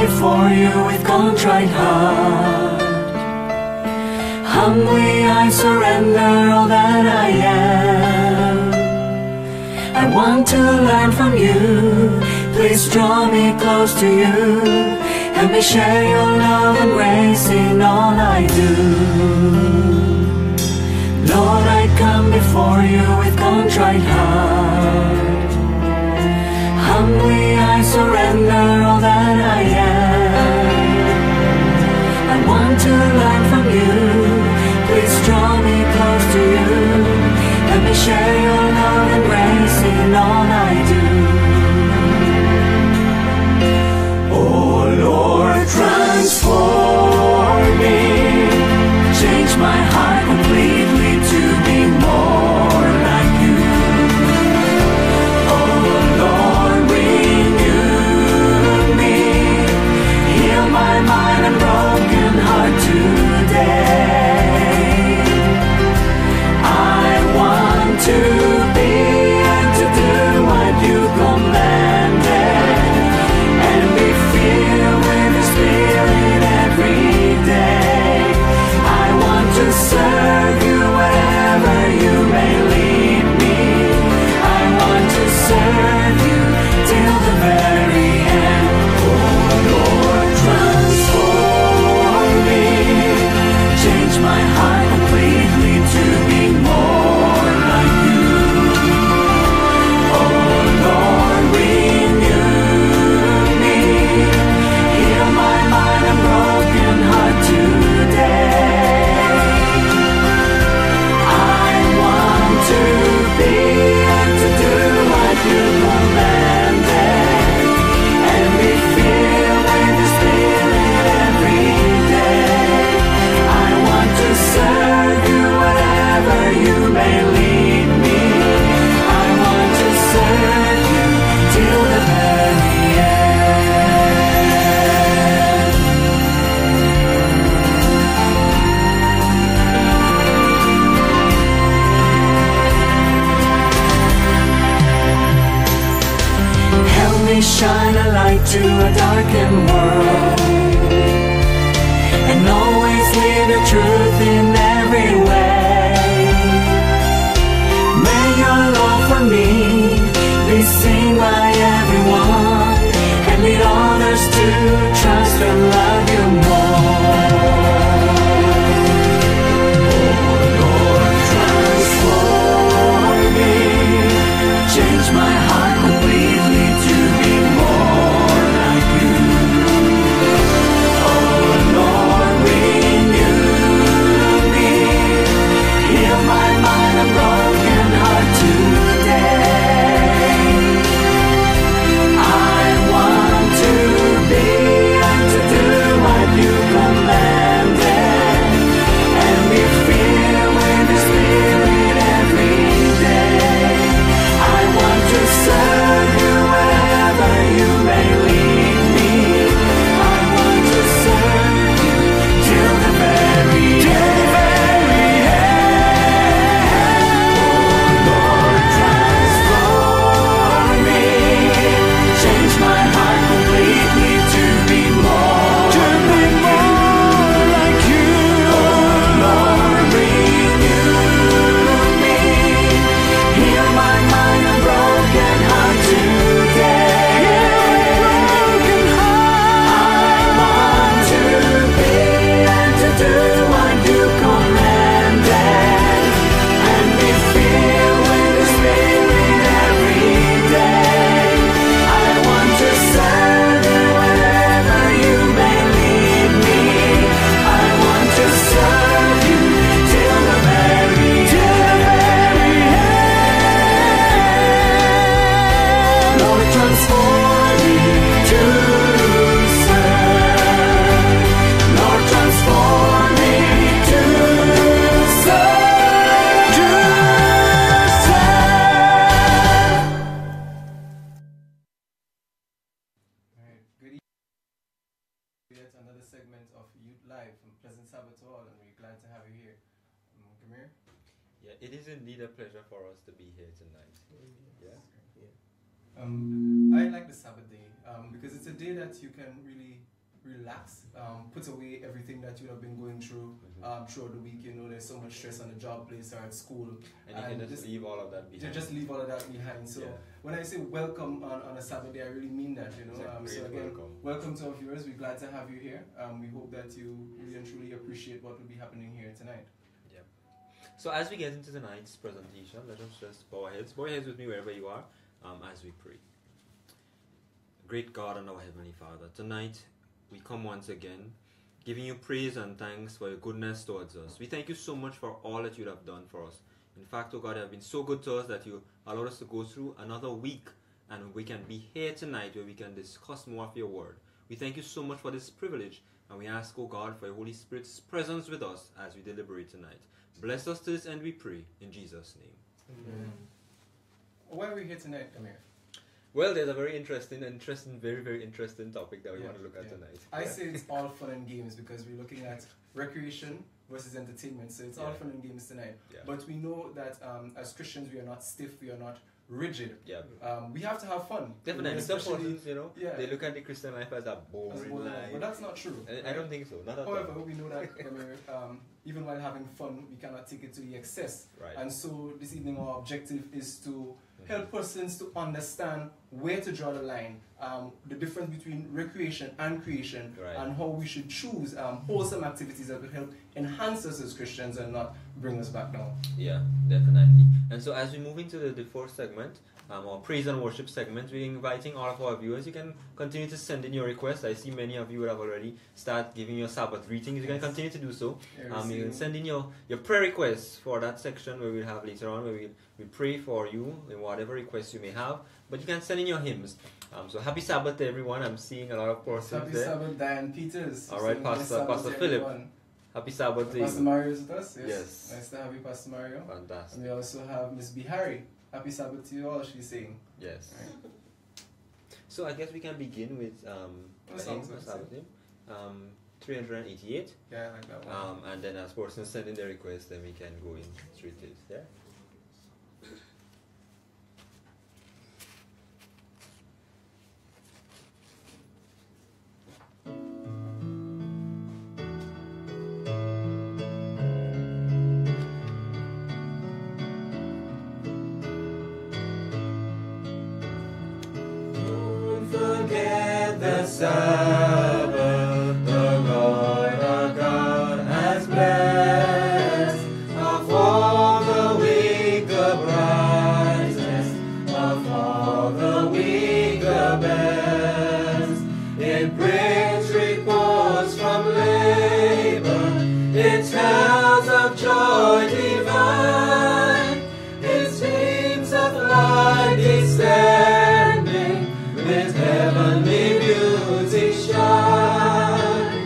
before you with contrite heart. Humbly I surrender all that I am. I want to learn from you. Please draw me close to you. Help me share your love and grace in all I do. Lord, I come before you with contrite heart. Humbly I surrender all that I am. I want to learn from you. Please draw me close to you. Let me share your love and grace in all I do. Oh Lord, transform me. Change my heart completely to be more like you. Oh Lord, renew me. Heal my mind and broken heart today. I want to be and to do what you commanded, and be filled with the Spirit every day. I want to serve you wherever you may lead me. I want to serve you till the very end. Oh Lord, transform me. Change my heart completely to be more like you. Oh Lord, renew me. Heal my mind and broken heart today. I want to be and to do what you commanded, and be filled with the Spirit every day. I want to serve you wherever you may lead me. I want to serve you till the very end. Help me shine a light to a darkened world, and always live the truth in every way. May your love for me be seen by everyone, and lead others to trust and love you more. Oh Lord, transform me. Change my heart completely to be more like you. Oh Lord, renew me. Heal my mind and broken heart today. I want to be and to do what you commanded, and be filled with the Spirit every day. I want to serve you wherever you may lead me. I want to serve you till the very end. Oh Lord, transform me. Change my heart completely to be more like you. Oh Lord, renew me. Heal my mind and broken heart today. I want to be and to do what you commanded, and be filled with the Spirit every day. I want to serve you wherever you may lead me. I want to serve you till the very end. Lord, transform me to serve. Lord, transform me to serve. Alright, good evening. Yet another segment of Youth Live from Pleasant Sabbath to all, and we're glad to have you here. Gamir? Yeah, it is indeed a pleasure for us to be here tonight. Yeah. I like the Sabbath day because it's a day that you can really relax, put away everything that you have been going through throughout the week. You know, there's so much stress on the job place or at school. And you can just leave all of that behind. Just leave all of that behind. So when I say welcome on a Saturday, I really mean that, you know. So again, welcome to our viewers. We're glad to have you here. We hope that you really and truly appreciate what will be happening here tonight. Yeah. So as we get into tonight's presentation, let us just bow our heads. Bow your heads with me wherever you are as we pray. Great God and our Heavenly Father, tonight we come once again giving you praise and thanks for your goodness towards us. We thank you so much for all that you have done for us. In fact, oh God, you have been so good to us that you allowed us to go through another week and we can be here tonight where we can discuss more of your word. We thank you so much for this privilege and we ask, oh God, for your Holy Spirit's presence with us as we deliberate tonight. Bless us to this end, we pray, in Jesus' name. Amen. Why are we here tonight, Amir? Well, there's a very interesting, very, very interesting topic that we want to look at tonight. I say it's all fun and games because we're looking at recreation versus entertainment. So it's all fun and games tonight. Yeah. But we know that as Christians, we are not stiff, we are not rigid. Yeah. We have to have fun. Definitely. Some persons, they look at the Christian life as a boring life. But that's not true. I don't think so. Not at all. However, we know that even while having fun, we cannot take it to the excess. Right. And so this evening our objective is to help persons to understand where to draw the line, the difference between recreation and creation, and how we should choose wholesome activities that will help enhance us as Christians and not bring us back down. Yeah, definitely. And so as we move into the fourth segment, our praise and worship segment, we're inviting all of our viewers. You can continue to send in your requests. I see many of you have already started giving your Sabbath greetings. You can continue to do so. You can send in your prayer requests for that section where we'll have later on, where we pray for you in whatever requests you may have. But you can send in your hymns. So happy Sabbath to everyone. I'm seeing a lot of persons there. Happy Sabbath, Diane Peters. All right, Pastor Philip. Happy Sabbath to you. Pastor Mario is with us. Yes. Nice to have you, Pastor Mario. Fantastic. And we also have Miss Bihari. Happy Sabbath to you all, she's saying. Yes. Right. So I guess we can begin with Sabbath hymn. 388. Yeah, I like that one. And then as persons send in their request, then we can go in straight to it. Yeah? Sabbath, the Lord our God has blessed. Of all the week the brightest, of all the week the best. It brings reports from labor, it tells of joy divine, it seems of light descending with heavenly beauty shine.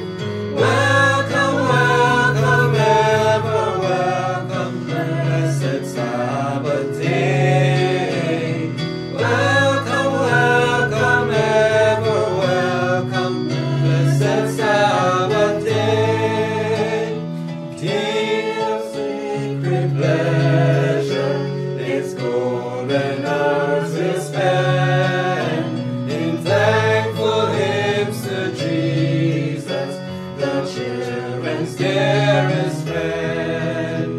Welcome, welcome, ever welcome, blessed Sabbath day. Welcome, welcome, ever welcome, blessed Sabbath day. Deep of secret pleasure, its golden hours will spend in thankful hymns to Jesus, the children's dearest friend.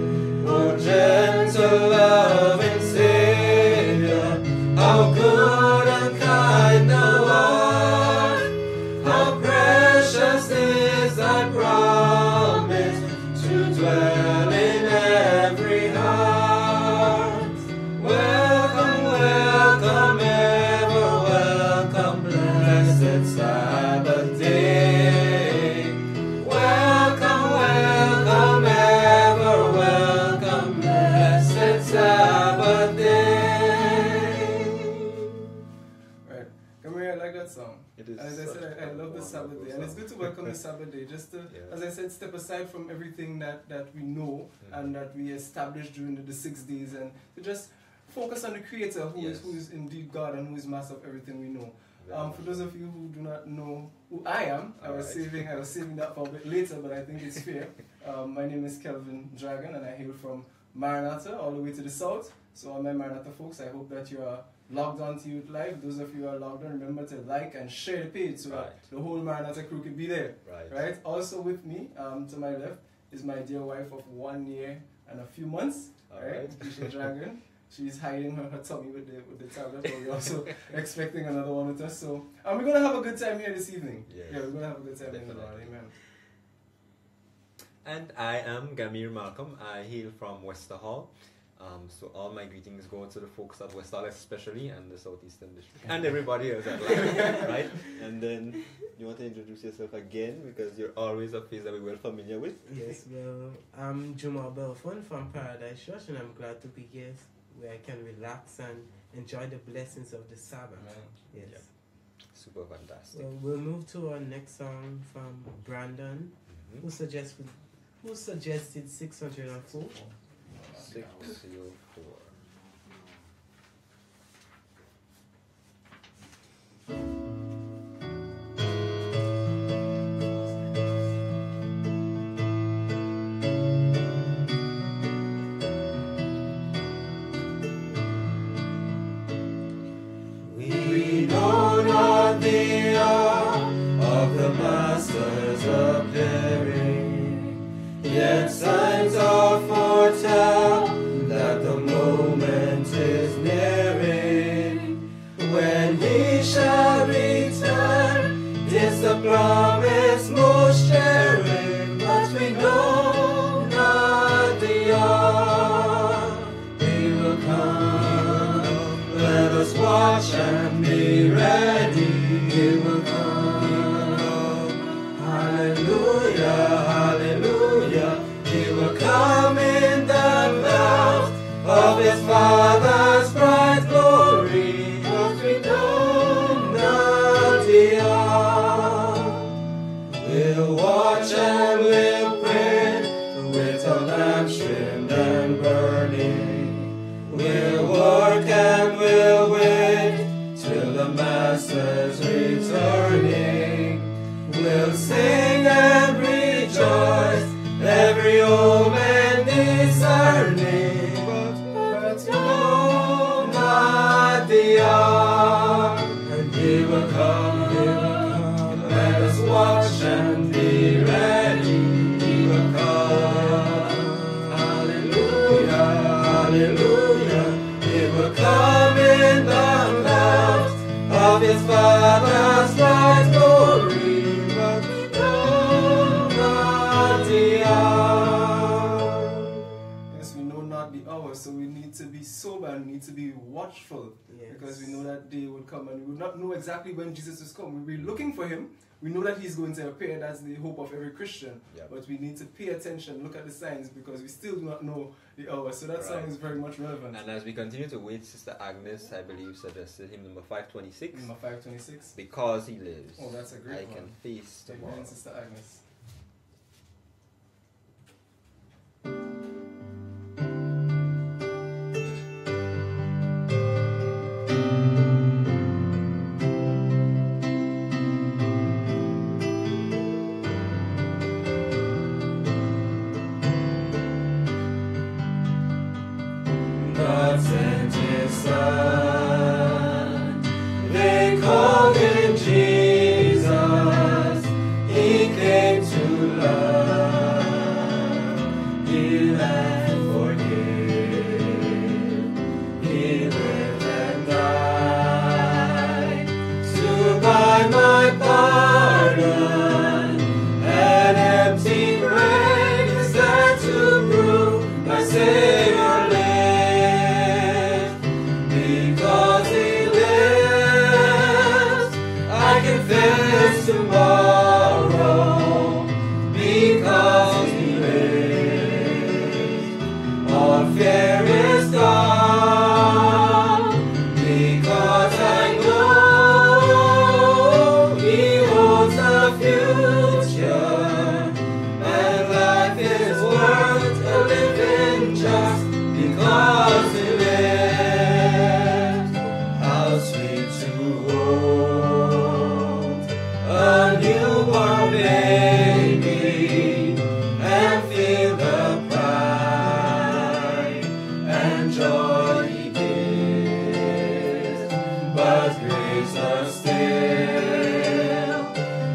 O gentle, loving Savior, how good and kind thou art, how precious is thy promise to dwell in every heart. Welcome, welcome, ever welcome, blessed Sabbath day. Welcome, welcome, ever welcome, blessed Sabbath day. Right. Come here, I like that song. It is. As I said, I love the Sabbath day. And it's good to welcome the Sabbath day. Just to, as I said, step aside from everything that we know and that we established during the 6 days and to just focus on the Creator who is indeed God and who is master of everything we know. For those of you who do not know who I am, I was saving that for a bit later, but I think it's fair. My name is Kelvin Dragon and I hail from Maranatha all the way to the south. So all my Maranatha folks, I hope that you are logged on to Youth Live. Those of you who are logged on, remember to like and share the page so that the whole Maranatha crew can be there. Right. Also with me, to my left, is my dear wife of 1 year and a few months. Right. Keisha Dragon. She's hiding her tummy with the tablet, but we're also expecting another one with us. So we're gonna have a good time here this evening. Yes. Yeah, we're gonna have a good time in the Lord. Amen. And I am Gamir Malcolm. I hail from Wester Hall. So all my greetings go to the folks at West Hall especially and the Southeastern District and everybody else at large, right? And then you want to introduce yourself again because you're always a face that we're well familiar with. Yes, well, I'm Juma Belfon from Paradise Church, and I'm glad to be here where I can relax and enjoy the blessings of the Sabbath. Yes. Yeah. Super fantastic. Well, we'll move to our next song from Brandon, who suggested 604. 604. We know not the hour of the Master's appearing, yet signs are foretell that the moment is nearing. When he shall return, it's the promise most cherished, but we know not the hour he will come. Let us watch and be ready. He will come. Hallelujah, hallelujah. He will come in the clouds of his Father's bright glory. But we know not the hour. We'll watch and we'll pray with our lamps trimmed and burning. We'll work and we'll wait till the Master's returning. We'll sing and rejoice, every old man discerning, but no, not the hour. And he will come, he will come. Let us watch and be ready. He will come. Hallelujah, hallelujah. He will come in the clouds of his Father's bright glory, but we know not the hour. Yes, we know not the hour, so we need to be sober and need to be watchful. Yes. Because we know that day will come and we will not know exactly when Jesus is coming. We'll be looking for him. We know that he's going to appear. That's the hope of every Christian. Yep. But we need to pay attention, look at the signs, because we still do not know the hour. So that song is very much relevant. And as we continue to wait, Sister Agnes, I believe, suggested hymn number 526. Number 526. Because he lives, Oh, that's a great I one. can face tomorrow. Amen, Sister Agnes. God sent his Son, they called him Jesus. He came still.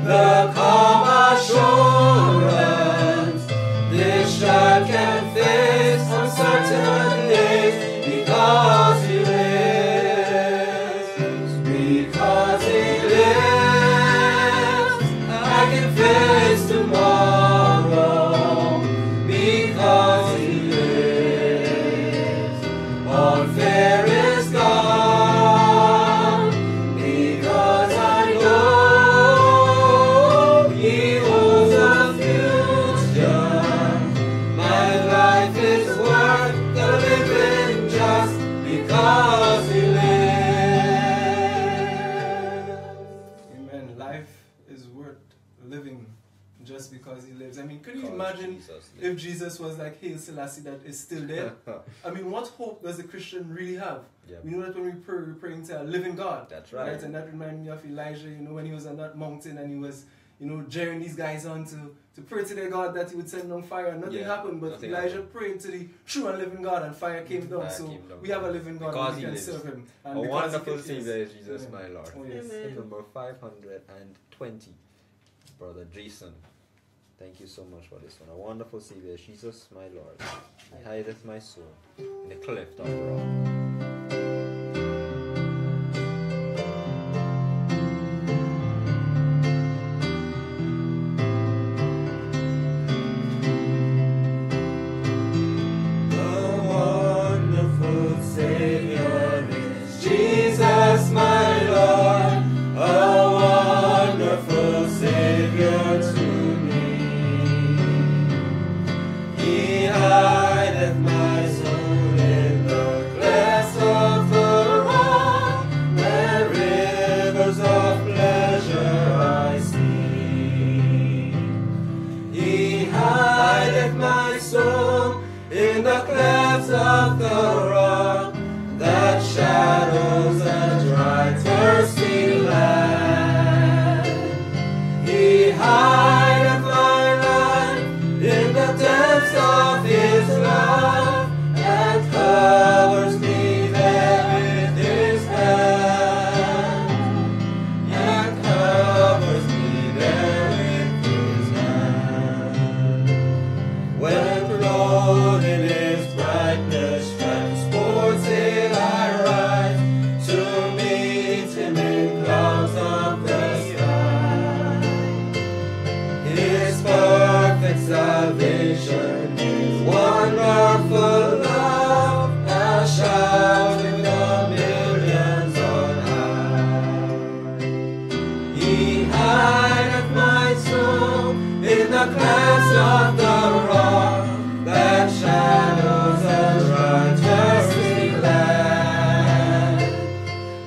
The calm assurance this child can face uncertain days because he lives. Because he lives, I can face tomorrow. Because he lives, all fear is gone. Because I know he holds a future. My life is worth the living just because he lives. Amen. Life is worth living just because he lives. I mean, could you imagine if Jesus was like Hail Selassie that is still there? I mean, what hope does a Christian really have? Yep. We know that when we pray, we're praying to a living God. That's right. And that reminded me of Elijah, when he was on that mountain and he was, jeering these guys on to pray to their God that he would send down fire. And nothing happened, but nothing Elijah happened. prayed to the true and living God and fire came down. Fire So came down. we have a living God Because and we he can lives. serve him. A And because wonderful he Savior is Jesus, Amen. my Lord. Oh, yes. Amen. Number 520, Brother Jason. Thank you so much for this one. A wonderful Savior, Jesus, my Lord. He hideth my soul in the cleft of the rock. The wonderful Savior is Jesus, my Lord, a wonderful Savior to me. He hideth my soul in the clefts of the rock, where rivers of pleasure I see. He hideth my soul in the clefts of the rock that shadows a dry, thirsty land. He hideth my life in the depths of his love and covers me there with his hand. And covers me there with his hand. When clothed in his brightness, transported I rise to meet him in clouds of the sky. His perfect salvation, his wonderful love, I shout in the millions on high. He hideth my soul in the clefts of the rock that shadows a dry, thirsty land.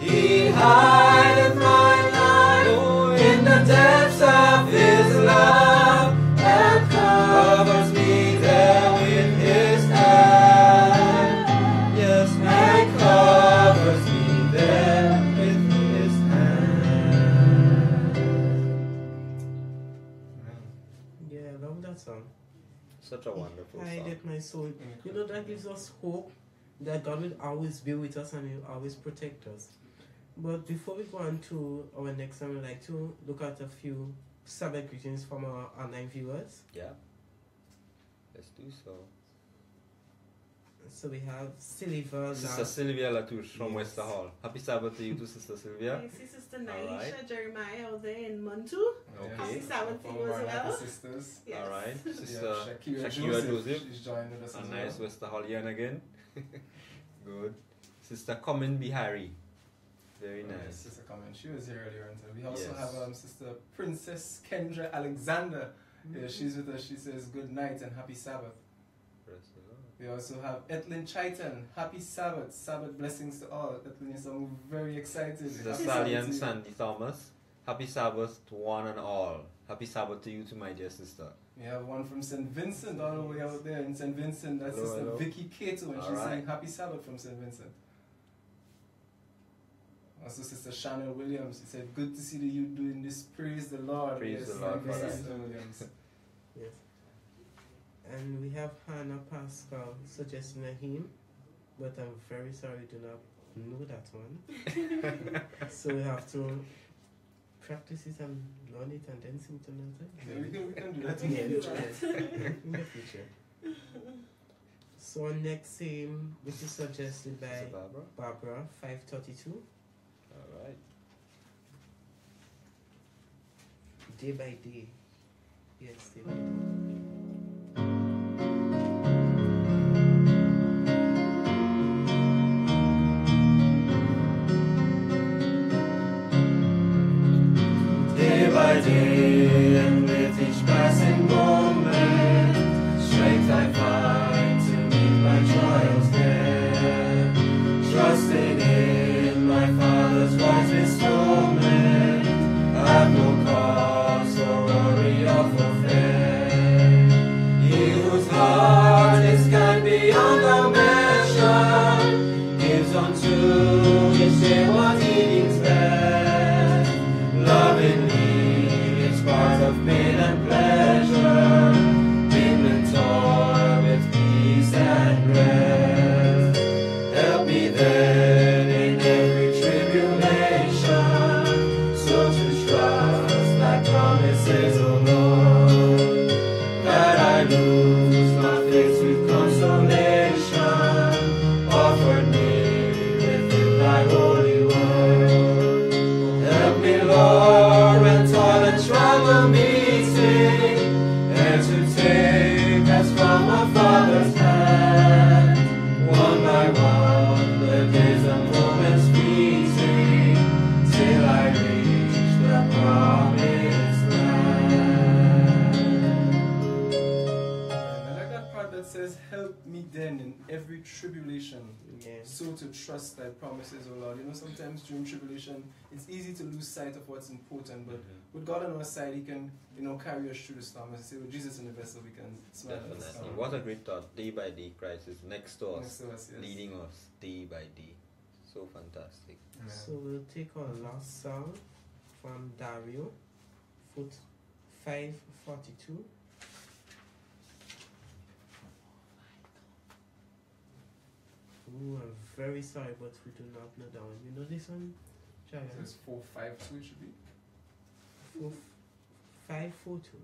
He hideth my life in the depths of his love and covers me there with his hand. Yes, and covers me there with his hand. Yeah, I love that song. Such a wonderful song. Hideth my soul. That gives us hope that God will always be with us and He will always protect us. But before we go on to our next song, we'd like to look at a few Sabbath greetings from our online viewers. Yeah. Let's do so. So we have Silva. Sister Sylvia Latouche from Yes. Wester Hall. Happy Sabbath to you too, Sister Sylvia. I see Sister All right. Naisha Jeremiah out there in Montu. Okay. Happy Sabbath to you All as our happy well. sisters. Yes. Alright. Sister Yeah, Shakira Joseph. She's joining us A as nice well. Wester Hallian again. Good. Sister Common Bihari. Very Yes, nice. Sister Comment. She was here earlier. And we also Yes. have Sister Princess Kendra Alexander. Yeah, she's with us. She says good night and happy Sabbath. Praise the Lord. We also have Etlin Chaitan. Happy Sabbath. Sabbath blessings to all. Etlin is very excited. Sister Happy Sally Sabbath and to you. Sandy Thomas. Happy Sabbath to one and all. Happy Sabbath to you too, my dear sister. We have one from St. Vincent all the way out there in St. Vincent. That's Hello, Sister hello. Vicky Cato, and All she's right. saying Happy Sabbath from St. Vincent. Also, Sister Shannon Williams. She said, "Good to see the youth doing this. Praise the Lord." Praise the Yes, Lord thank you, for that. Sister Williams. Yes. And we have Hannah Pascal suggesting a hymn, but I'm very sorry we do not know that one. So we have to practice it and learn it and then sing it another time. Yeah, we can do that. We can do Yeah, that. in the future. So our next hymn, which is suggested by Is it Barbara? Barbara, 532, Alright. Day by Day. Yes, Day by Day. Day by day, and with each passing moment, strength I find to meet my trials there. Trusting in my Father's wise bestowment, I have no cause for worry or for fear. He whose heart is kind beyond all measure, gives unto each day what he deems best. Lovingly, it's part of pain and pleasure, mingled toil with peace and rest. Help me then in every tribulation, so to trust thy promises, O Lord, that I lose not faith with consolation, offered me within thy holy word. Help me, Lord, when toil and struggle meeting, and to take as from a father's hand, one by one, the days and moments fleeting, till I reach the promised land. I like that part that says, help me then in every tribulation, Yes. so to trust thy promises, O Lord. You know, sometimes during tribulation, it's easy to lose sight of what's important, but with God on our side, he can, you know, carry us through the storm. As I say, with Jesus in the vessel, we can smile at the Definitely. storm. What a great thought. Day by day, Christ is next to us, Next to us, yes. leading us day by day. So fantastic. Yeah. So we'll take our last song from Dario, foot 542. Ooh, I'm very sorry, but we do not know that one. You know this one? So Jagan? it's 452, it should be. 542.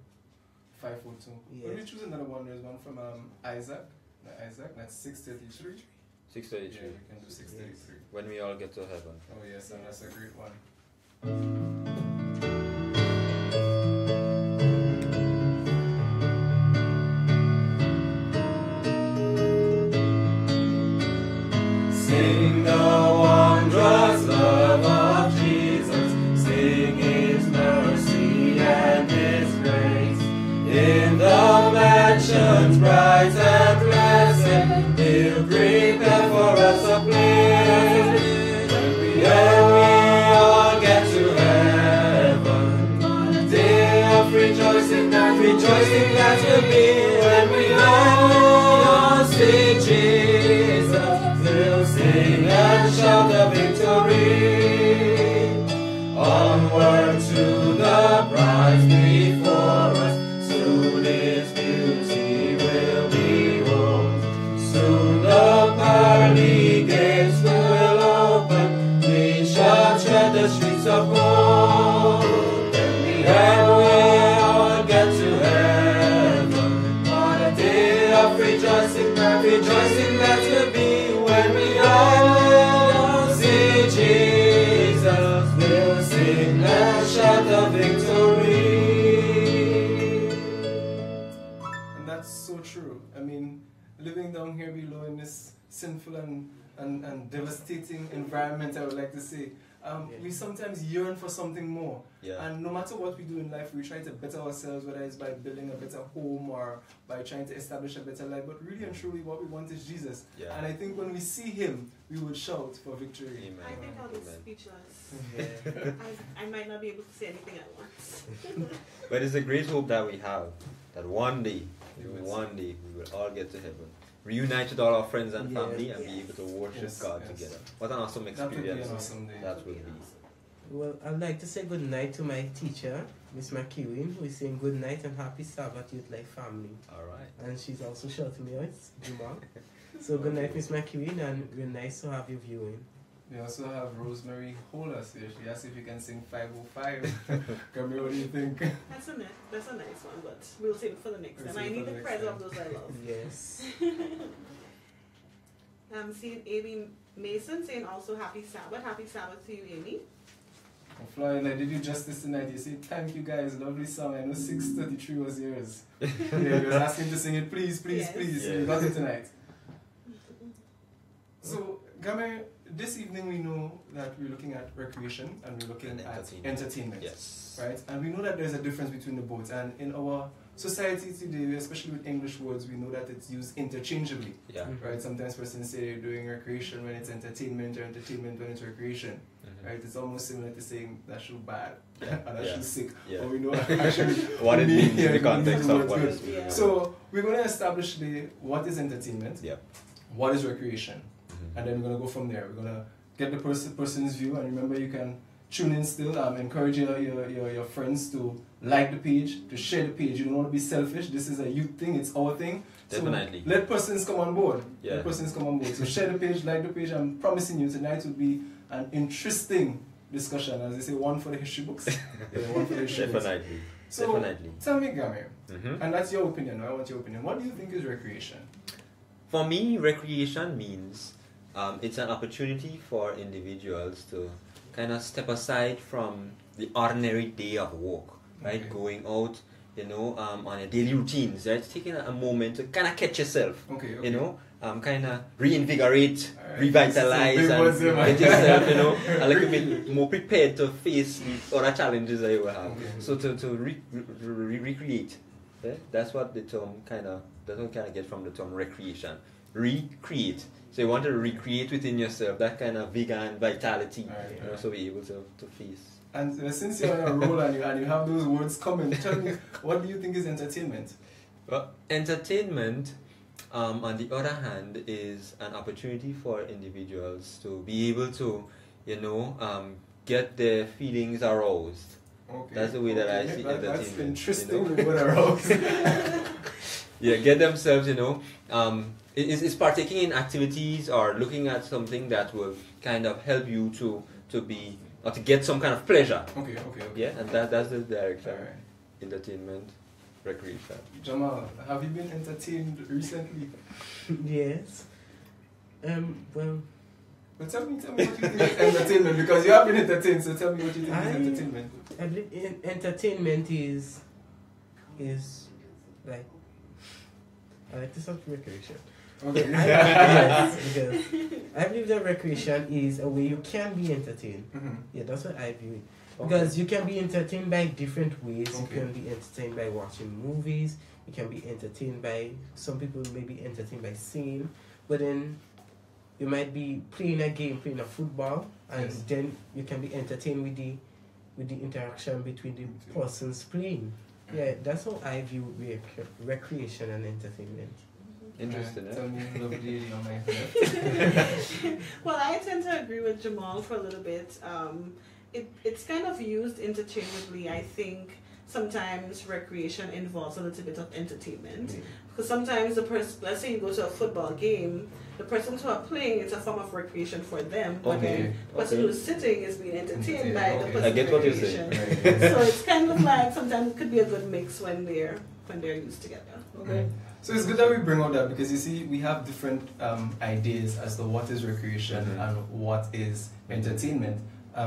542. Yes. When we choose another one, there's one from Isaac. That's 633. 633. Yeah, we can do 633. When we all get to heaven. Oh yes, and that's a great one. Sing the wondrous love of Jesus, sing his mercy and his grace. In the mansions bright and blessed, he'll prepare for us a place. When we all get to heaven, on a day of rejoicing that will be when we all see Jesus. We'll sing and shout the victory. Onward to the prize before us. Soon his beauty will behold. Soon the pearly gates will open. We shall tread the streets of gold. And we all get to heaven. What a day of rejoicing that will be when we all see Jesus. We'll sing and shout the victory. And that's so true. I mean, living down here below in this sinful and devastating environment, I would like to say, we sometimes yearn for something more. Yeah. And no matter what we do in life, we try to better ourselves, whether it's by building a better home or by trying to establish a better life. But really and truly, what we want is Jesus. Yeah. And I think when we see him, we will shout for victory. Amen. I think I'll be Amen. speechless. Yeah. I might not be able to say anything at once. But it's a great hope that we have that one day We will we will all get to heaven. Reunite with all our friends and Yes. family and be Yes. able to worship Yes, God yes. together. What an awesome That would be experience an awesome day. that would be. Well, I'd like to say good night to my teacher, Miss McEwen, who is saying good night and happy Sabbath Youth Life family. Alright. And she's also shouting me out, Juma. So good night, Miss McEwen, and we're nice to have you viewing. We also have Rosemary Hollis here. She asked if you can sing 505. Camille, what do you think? That's a nice one, but we'll save it for the next time. I need the credit of those I love. Yes. I'm seeing Amy Mason saying also happy Sabbath. Happy Sabbath to you, Amy. Florian, I did you justice tonight. You said, thank you guys, lovely song. I know 633 was yours. Yeah, you was asking to sing it, please, please, Yes. please. Yes. You got it tonight. So, Game, this evening we know that we're looking at recreation and we're looking at entertainment. Yes. Right? And we know that there's a difference between the both. And in our society today, especially with English words, we know that it's used interchangeably. Yeah. Right? Sometimes persons say they're doing recreation when it's entertainment or entertainment when it's recreation. Right? It's almost similar to saying that shoe bad Yeah. and that Yeah. shoe sick. Yeah. But we know actually What it means in the it context means of what's what good. is being Yeah. done. So we're going to establish what is entertainment, Yep. what is recreation, and then we're going to go from there. We're going to get the person's view, and remember you can tune in still. Encourage your friends to like the page, to share the page. You don't want to be selfish. This is a youth thing. It's our thing. Definitely. So let persons come on board. Yeah. Let persons come on board. So share the page, like the page. I'm promising you tonight will be an interesting discussion. As they say, one for the history books. Yeah, one for the history books. Definitely. So Definitely. tell me, Game, Mhm. and that's your opinion. I want your opinion. What do you think is recreation? For me, recreation means it's an opportunity for individuals to kind of step aside from the ordinary day of work, right? Okay. Going out, on your daily routines, right? Taking a moment to kind of catch yourself, Okay. kind of reinvigorate, Alright. revitalize, Some big words there, and man. get yourself, a little bit more prepared to face the other challenges that you will have. Okay. So to recreate, yeah? That's what the term kind of get from the term recreation. Recreate. So you want to recreate within yourself that kind of vigor and vitality, Alright. so be able to face. And since you're on a roll and you have those words coming, tell me, what do you think is entertainment? Well, entertainment, on the other hand, is an opportunity for individuals to be able to, get their feelings aroused. Okay. That's the way that I see That's entertainment. interesting. The word aroused. Yeah, get themselves, it's partaking in activities or looking at something that will kind of help you to be or to get some kind of pleasure. Okay. Yeah, and that's the direction. Alright. Entertainment, recreation. Jamal, have you been entertained recently? Yes. Well, Well, tell me what you think is entertainment, because you have been entertained, so tell me what you think is entertainment. I believe entertainment is like, I like to say recreation. Okay. Yes, because I believe that recreation is a way you can be entertained. Mhm. Yeah, that's what I view it. Okay. Because you can be entertained by different ways. Okay. You can be entertained by watching movies. You can be entertained by, some people may be entertained by singing. But then you might be playing a game, playing a football, and Yes. then you can be entertained with the interaction between the persons playing. Yeah, that's how I view recreation and entertainment. Interesting, Tell eh? me, lovely lady on my left. Well, I tend to agree with Jamal for a little bit. It's kind of used interchangeably. I think sometimes recreation involves a little bit of entertainment. Because sometimes the person, let's say you go to a football game, the persons who are playing, it's a form of recreation for them. But Okay. then the person who's sitting is being entertained by the Okay. person's I get what you're saying. recreation. So it's kind of like sometimes it could be a good mix when they're used together. Okay. So it's good that we bring out that, because you see, we have different ideas as to what is recreation Mhm. and what is entertainment.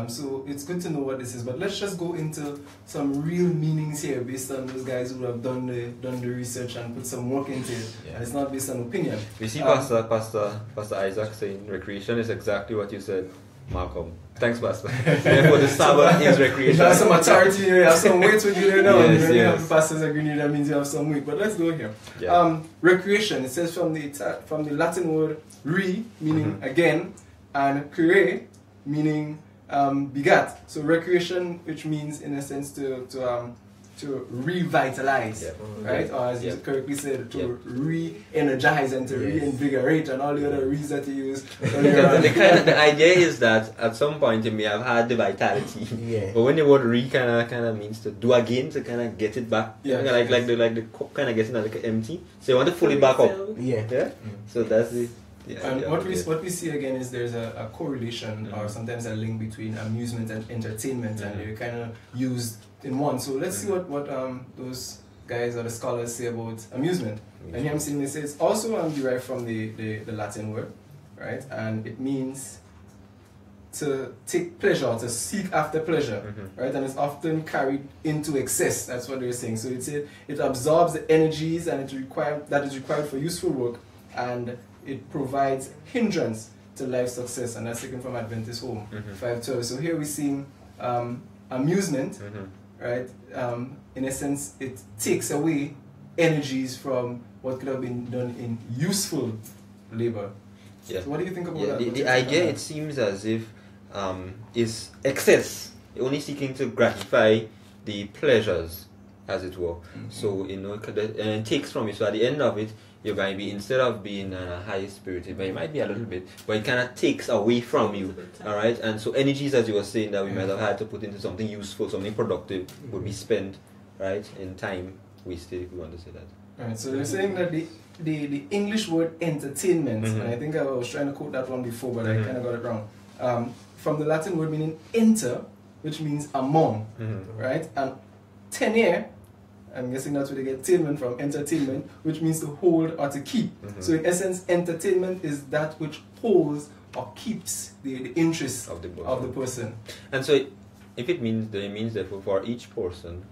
So it's good to know what this is, but let's just go into some real meanings here based on those guys who have done the research and put some work into it. Yeah. And it's not based on opinion. We see Pastor Isaac saying recreation is exactly what you said, Malcolm. Thanks, Pastor. Therefore, the Sabbath is You recreation. have some authority here, you have some weight with you there now. Yes, When you have yes. the pastors agreeing, that means you have some weight. But let's go here. Yeah. Recreation, it says from the Latin word re, meaning again, and cre, meaning begat. So recreation, which means in a sense to revitalize, Yeah. right? Or as you Yeah. correctly said, to Yeah. re-energize and to Yes. reinvigorate and all the other re's that you use. Because the idea is that at some point you may have had the vitality, Yeah. but when the word re kind of means to do again, to kind of get it back, Yeah. like the cup kind of getting a little empty, so you want to fill it back up. Refill. Yeah. Yeah. So that's And what we see again is there's a correlation or sometimes a link between amusement and entertainment, and they're kind of used in one. So let's see what those guys or the scholars say about amusement. And here I'm seeing they say it's also derived from the Latin word, right? And it means to take pleasure, to seek after pleasure, right? And it's often carried into excess. That's what they're saying. So it absorbs the energies and that is required for useful work, and it provides hindrance to life success. And that's taken from Adventist Home 512. So here we're seeing amusement, right? In essence, it takes away energies from what could have been done in useful labor. Yeah. So what do you think about that? The idea, it seems as if, is excess, only seeking to gratify the pleasures, as it were. So, you know, and it takes from you. So at the end of it, you're going to be, instead of being high spirited, but it might be a little bit, but it kind of takes away from you. Alright? And so energies, as you were saying, that we might have had to put into something useful, something productive, would be spent, right, in time wasted, if we want to say that. Alright, so you're saying that the English word entertainment, and I think I was trying to quote that one before, but I kind of got it wrong. From the Latin word meaning enter, which means among, right? And tenere, I'm guessing that's where they get tainment from, entertainment, which means to hold or to keep. So in essence, entertainment is that which holds or keeps the interest of the person. And so if it means therefore for each person,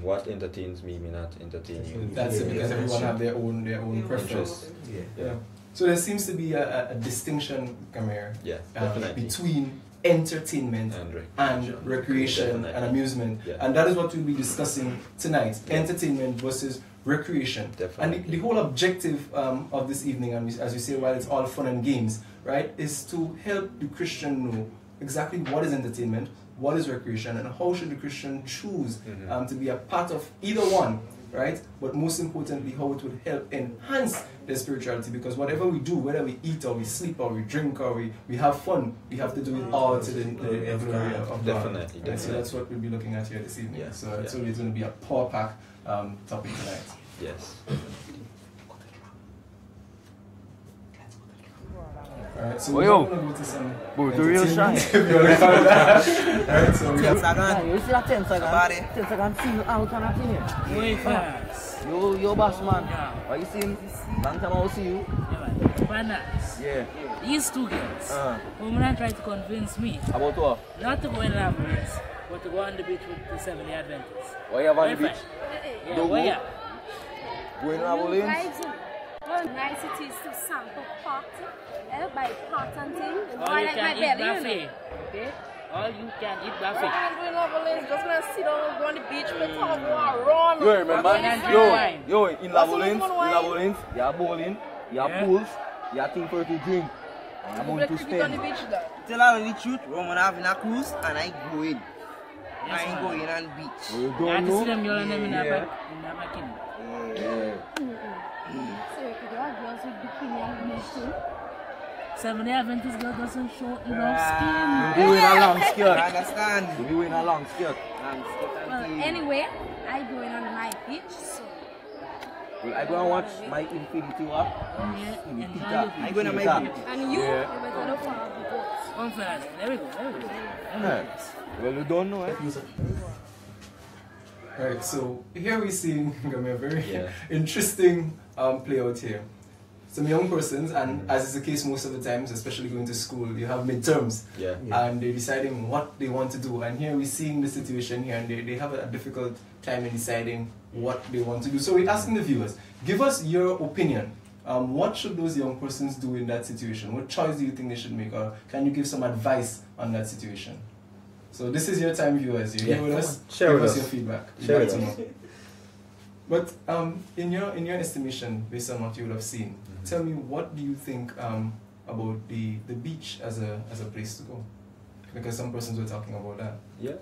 what entertains me may not entertain you. That's it, because everyone have their own preference. Yeah. So there seems to be a distinction, Kamir, between entertainment and recreation and amusement. And that is what we'll be discussing tonight. Entertainment versus recreation. And the whole objective of this evening, and as you say, while it's all fun and games, right, is to help the Christian know exactly what is entertainment, what is recreation, and how should the Christian choose to be a part of either one, right? But most importantly, how it would help enhance their spirituality, because whatever we do, whether we eat or we sleep or we drink or we have fun, we have to do it all to the glory of God. Definitely. So that's what we'll be looking at here this evening. So it's going to be a power-pack topic tonight. Yes. Alright, so we're going to go to some the real shine. Alright, so we're going You see that 10 seconds? 10 seconds, see you out on that thing here. Yo, boss man. What you seeing? Long time I will see you. Yeah. These two girls, women try to convince me About what? not to go in Labyrinth, but to go on the beach with the Seventh-day Adventists. Why you have on the beach? Yeah, why you? Going on the lanes? How nice it is to sample pot, by pot and thing. All you can eat buffet, okay? All you can eat buffet. Just gonna sit down and go on the beach for talk, go around. Yo, remember? Yo, in Labyrinth, you have bowling, you have pools, you have things for you to drink. I'm going to spend. Tell her the truth, Roman having a cruise and I go in. I ain't going on the beach. You You have don't to know? see them, you're in the back in. So you could have girls with bikini and beach too. Seventh-day Adventist girl doesn't show enough skin. You be wearing a long skirt. I understand. You be wearing a long skirt. Well, anyway, I going on my beach, so. Well, I go and watch my Infinity War. I go on my beach. And you better look for the boats. There we go. Well, you don't know, eh? Right, so here we see a very interesting play out here. Some young persons, and as is the case most of the times, especially going to school, you have midterms, and they're deciding what they want to do. And here we're seeing the situation here, and they have a difficult time in deciding what they want to do. So we're asking the viewers, give us your opinion. What should those young persons do in that situation? What choice do you think they should make, or can you give some advice on that situation? So this is your time, viewers. You're here with us. Give us your feedback. Share with us. But in your estimation, based on what you would have seen, tell me, what do you think about the beach as a place to go? Because some persons were talking about that. Yeah.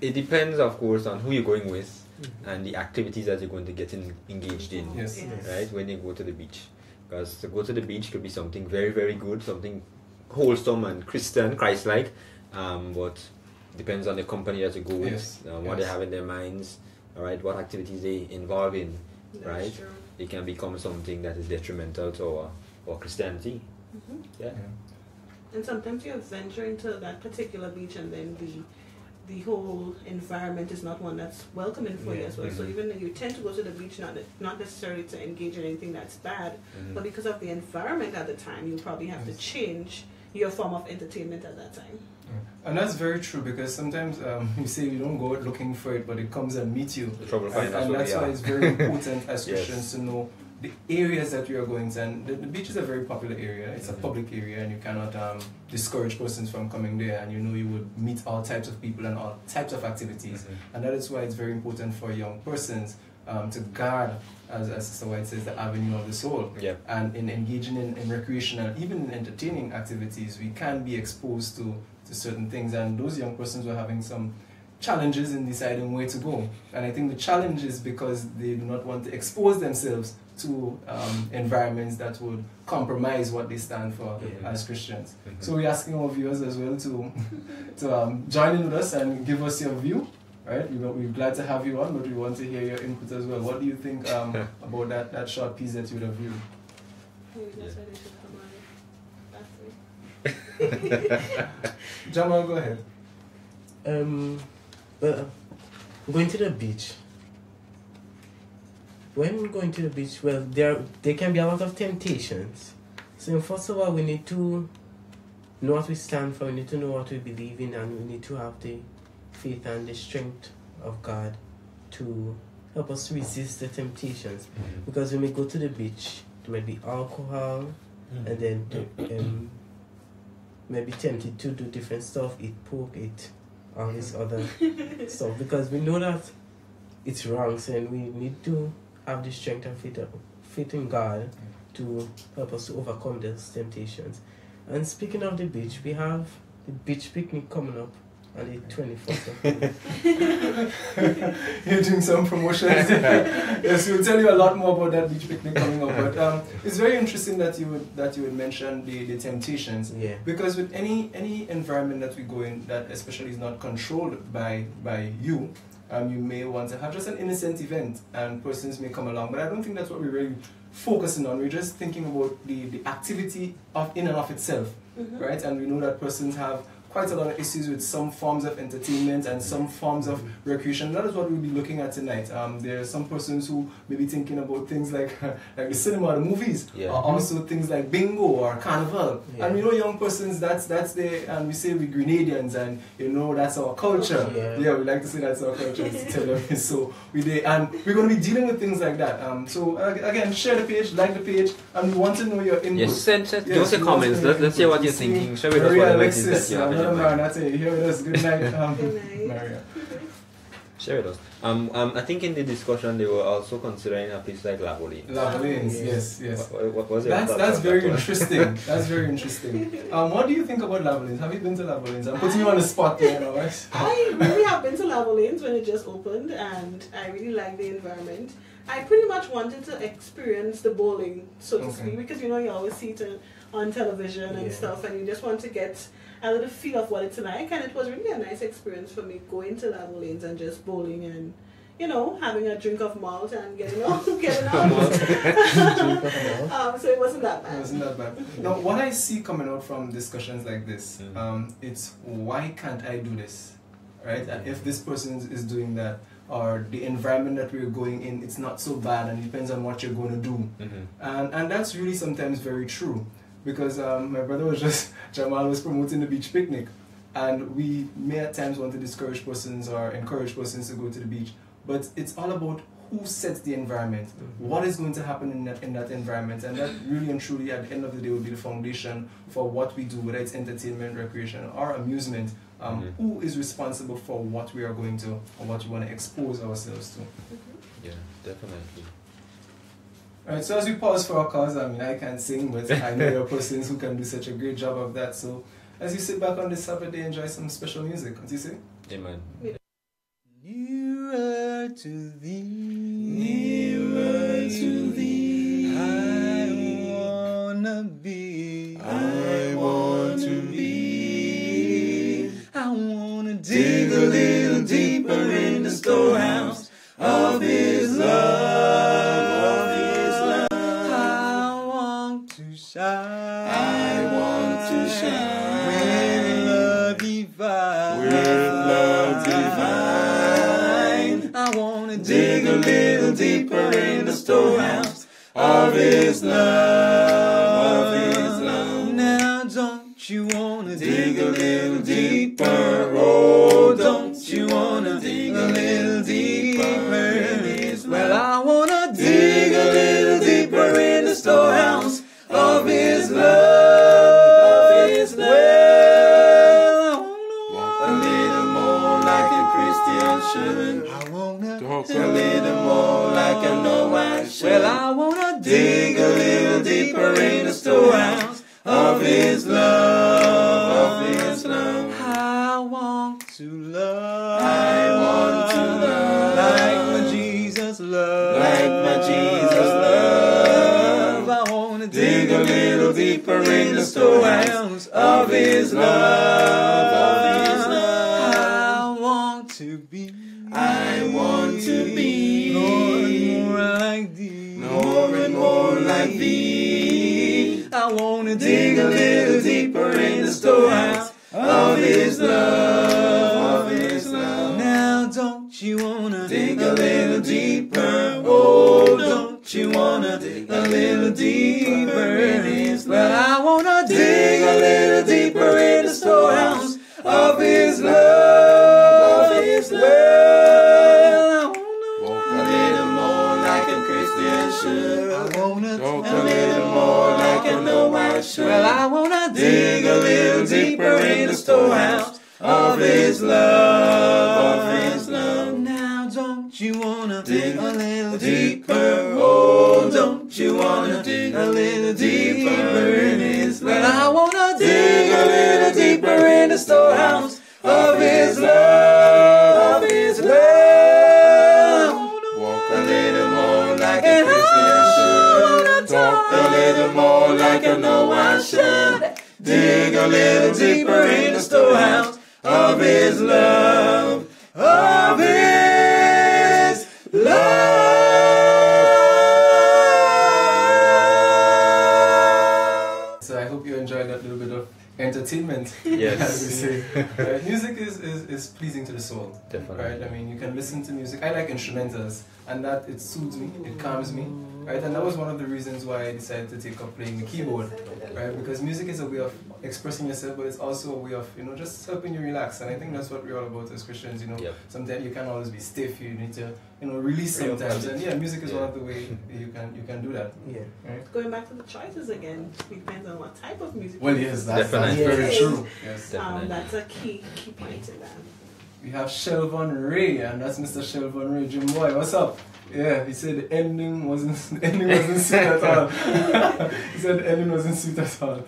It depends, of course, on who you're going with and the activities that you're going to get engaged in. Yes. Right, when you go to the beach. Because to go to the beach could be something very, very good, something wholesome and Christian, Christ-like. But depends on the company that you go with, what they have in their minds, all right, what activities they involve in, right? it can become something that is detrimental to our Christianity. Yeah. And sometimes you venture into that particular beach, and then the whole environment is not one that's welcoming for you as well. So even though you tend to go to the beach not necessarily to engage in anything that's bad, but because of the environment at the time, you probably have to change your form of entertainment at that time. And that's very true, because sometimes you say you don't go out looking for it, but it comes and meets you. And that's why it's very important as Christians to know the areas that you are going to. And the beach is a very popular area. It's a public area, and you cannot discourage persons from coming there. And you know you would meet all types of people and all types of activities. And that is why it's very important for young persons to guard, as Sister White says, the avenue of the soul. And in engaging in recreational, even in entertaining activities, we can be exposed to certain things. And those young persons were having some challenges in deciding where to go. And I think the challenge is because they do not want to expose themselves to environments that would compromise what they stand for as Christians. So we're asking our viewers as well to join in with us and give us your view. Right? We're glad to have you on, but we want to hear your input as well. What do you think about that short piece that you would have viewed? Jamal, go ahead. Well, going to the beach. When going to the beach, well, there can be a lot of temptations. So first of all, we need to know what we stand for. We need to know what we believe in, and we need to have the faith and the strength of God to help us resist the temptations. Because when we go to the beach, there might be alcohol, and then maybe tempted to do different stuff, eat pork, eat all this other stuff, because we know that it's wrong. So we need to have the strength and faith in God to help us to overcome those temptations. And speaking of the beach, we have the beach picnic coming up on the 24th of April. You're doing some promotions. Yes, we'll tell you a lot more about that beach picnic coming up. But it's very interesting that you would mention the temptations. Because with any environment that we go in that especially is not controlled by you, you may want to have just an innocent event and persons may come along. But I don't think that's what we're really focusing on. We're just thinking about the activity in and of itself, right? And we know that persons have quite a lot of issues with some forms of entertainment and some forms of recreation. That is what we'll be looking at tonight. There are some persons who may be thinking about things like the cinema, the movies, or also things like bingo or carnival. And we know young persons, that's the, and we say we Grenadians, and you know that's our culture. Yeah, we like to say that's our culture. So and we're going to be dealing with things like that. So again, share the page, like the page, and we want to know your input. Yes, send those comments. Let's hear what you're thinking. Share with us what it is that you have. Here with us. Good night, Maria. Share with us. I think in the discussion they were also considering a place like Lavolines. Lavolines, yes. What was it? That's very interesting. That's very interesting. What do you think about Lavolines? Have you been to Lavolines? I'm putting you on the spot there now, right? I really have been to Lavolines when it just opened, and I really like the environment. I pretty much wanted to experience the bowling, so to speak, because you always see it on television and stuff, and you just want to get a little feel of what it's like. And it was really a nice experience for me going to Lavolines and just bowling and having a drink of malt and getting out. So it wasn't that bad. It wasn't that bad. Now, what I see coming out from discussions like this, it's why can't I do this, right? And if this person is doing that, or the environment that we're going in, it's not so bad, and it depends on what you're going to do. And that's really sometimes very true. Because my brother Jamal was promoting the beach picnic, and we may at times want to discourage persons or encourage persons to go to the beach, but it's all about who sets the environment, what is going to happen in that environment, and that really and truly at the end of the day will be the foundation for what we do, whether it's entertainment, recreation, or amusement. Who is responsible for what we are going to, or what we want to expose ourselves to? Yeah, definitely. Alright, so as we pause for our cause, I can't sing, but I know there are persons who can do such a great job of that. So as you sit back on this Saturday, enjoy some special music. What do you say? Amen. Nearer to thee, I wanna be. I want to be. I wanna dig a little deeper in the storehouse of His love, of His storehouse of His love, of His love. Now don't you wanna dig a little deeper? Oh, don't you wanna dig a little deeper in His love? Well, I wanna dig a little deeper in the storehouse of His love, of His love. Well, I wanna walk a little more like a Christian should. I wanna talk a little more like I know I should. Well, I wanna dig a little deeper in the storehouse of His love, of His love. I want to love. I want to love like my Jesus love, like my Jesus love. I wanna dig a little deeper in the storehouse of His love, of His love. I want to be. I want to be more like Thee, more and more like Thee. I wanna dig a little deeper in the storehouse of His love, of His love. Now don't you wanna dig a little deeper? Oh, don't you wanna dig a little deeper in His love? Well, I wanna dig a little deeper in the storehouse of His love, of His love. Well, I wanna walk a little more like a Christian should. I wanna talk a little more like I know I should. Well, I wanna dig a little deeper in the storehouse of His love, of His love. Now don't you wanna dig a little deeper? Oh, don't you wanna dig a little deeper in His love? Well, I wanna dig a little deeper in the storehouse of His love, of His love. Walk a little more like a Christian should. Talk a little more like I know I should. Dig a little deeper in the storehouse of His love, of His love. So I hope you enjoyed that little bit of entertainment, Yes. as we say. Music is pleasing to the soul. Definitely. Right? I mean, you can listen to music. I like instrumentals, and that it soothes me, it calms me. Right? And that was one of the reasons why I decided to take up playing the keyboard. Right? Because music is a way of expressing yourself, but it's also a way of, just helping you relax. And I think that's what we're all about as Christians. Yep. Sometimes you can't always be stiff. You need to, release sometimes. And yeah, music is one of the way you can do that. Yeah. Right? Going back to the choices again, depends on what type of music. Well, yes, that's Definitely. very true. Yes. Definitely. That's a key point to that. We have Shelvon Ray, and that's Mr. Shelvon Ray. Jim Boy, what's up? Yeah, he said the ending wasn't sweet at all. He said the ending wasn't sweet at all.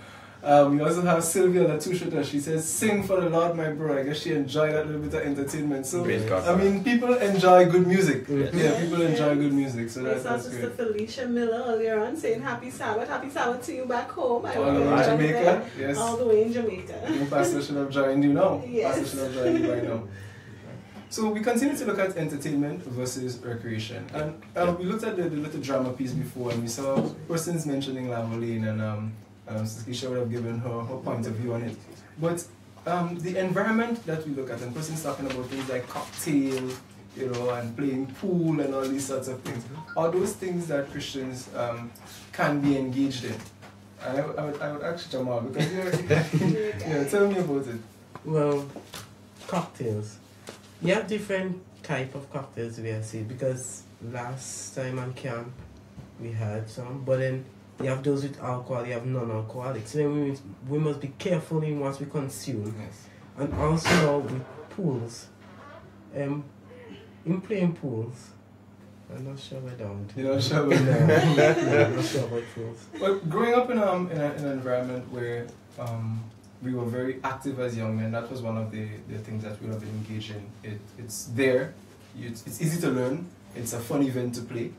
We also have Sylvia Latushita. She says, "Sing for the Lord, my bro." I guess she enjoyed that little bit of entertainment. So, I mean, people enjoy good music. Yes. Yeah, people enjoy good music. So I saw that's Sister great. Felicia Miller earlier on saying Happy Sabbath to you back home. I All hope the you way in enjoyed Jamaica? that. Yes. All the way in Jamaica. I think Pastor should have joined you now. Yes. Pastor should have joined you right now. So we continue to look at entertainment versus recreation. And we looked at the little drama piece before, and we saw persons mentioning Lavoline, and Siskisha would have given her point of view on it. But the environment that we look at, and persons talking about things like cocktail, and playing pool and all these sorts of things, are those things that Christians can be engaged in? I would ask Jamal, because tell me about it. Well, cocktails. You have different type of cocktails we have seen, because last time on camp we had some, but then you have those with alcohol, you have non-alcoholic. So then we must be careful in what we consume. Yes. And also with pools. In playing pools, I'm not sure we're down. You're not sure about I'm not sure about pools. But growing up in an environment where we were very active as young men, that was one of the things that we have been engaged in. It's there, it's easy to learn, it's a fun event to play,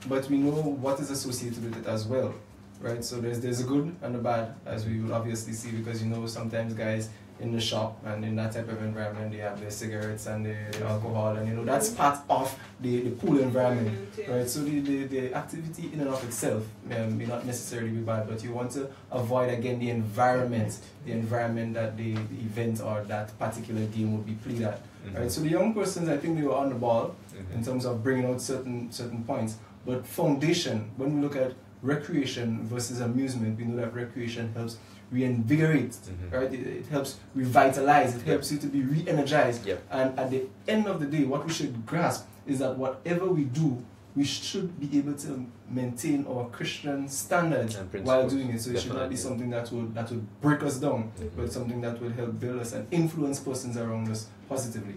but we know what is associated with it as well, right? So there's a good and a bad, as we will obviously see, because sometimes guys in the shop and in that type of environment, they have their cigarettes and the alcohol, and that's part of the pool environment, right? So the activity in and of itself may not necessarily be bad, but you want to avoid, again, the environment that the event or that particular game would be played at, right? So the young persons, I think they were on the ball in terms of bringing out certain points. But foundation, when we look at recreation versus amusement, we know that recreation helps reinvigorate, right? It helps revitalize, it helps you to be re-energized. Yep. And at the end of the day, what we should grasp is that whatever we do, we should be able to maintain our Christian standards while doing it. So it should not be something that will break us down, but something that will help build us and influence persons around us positively.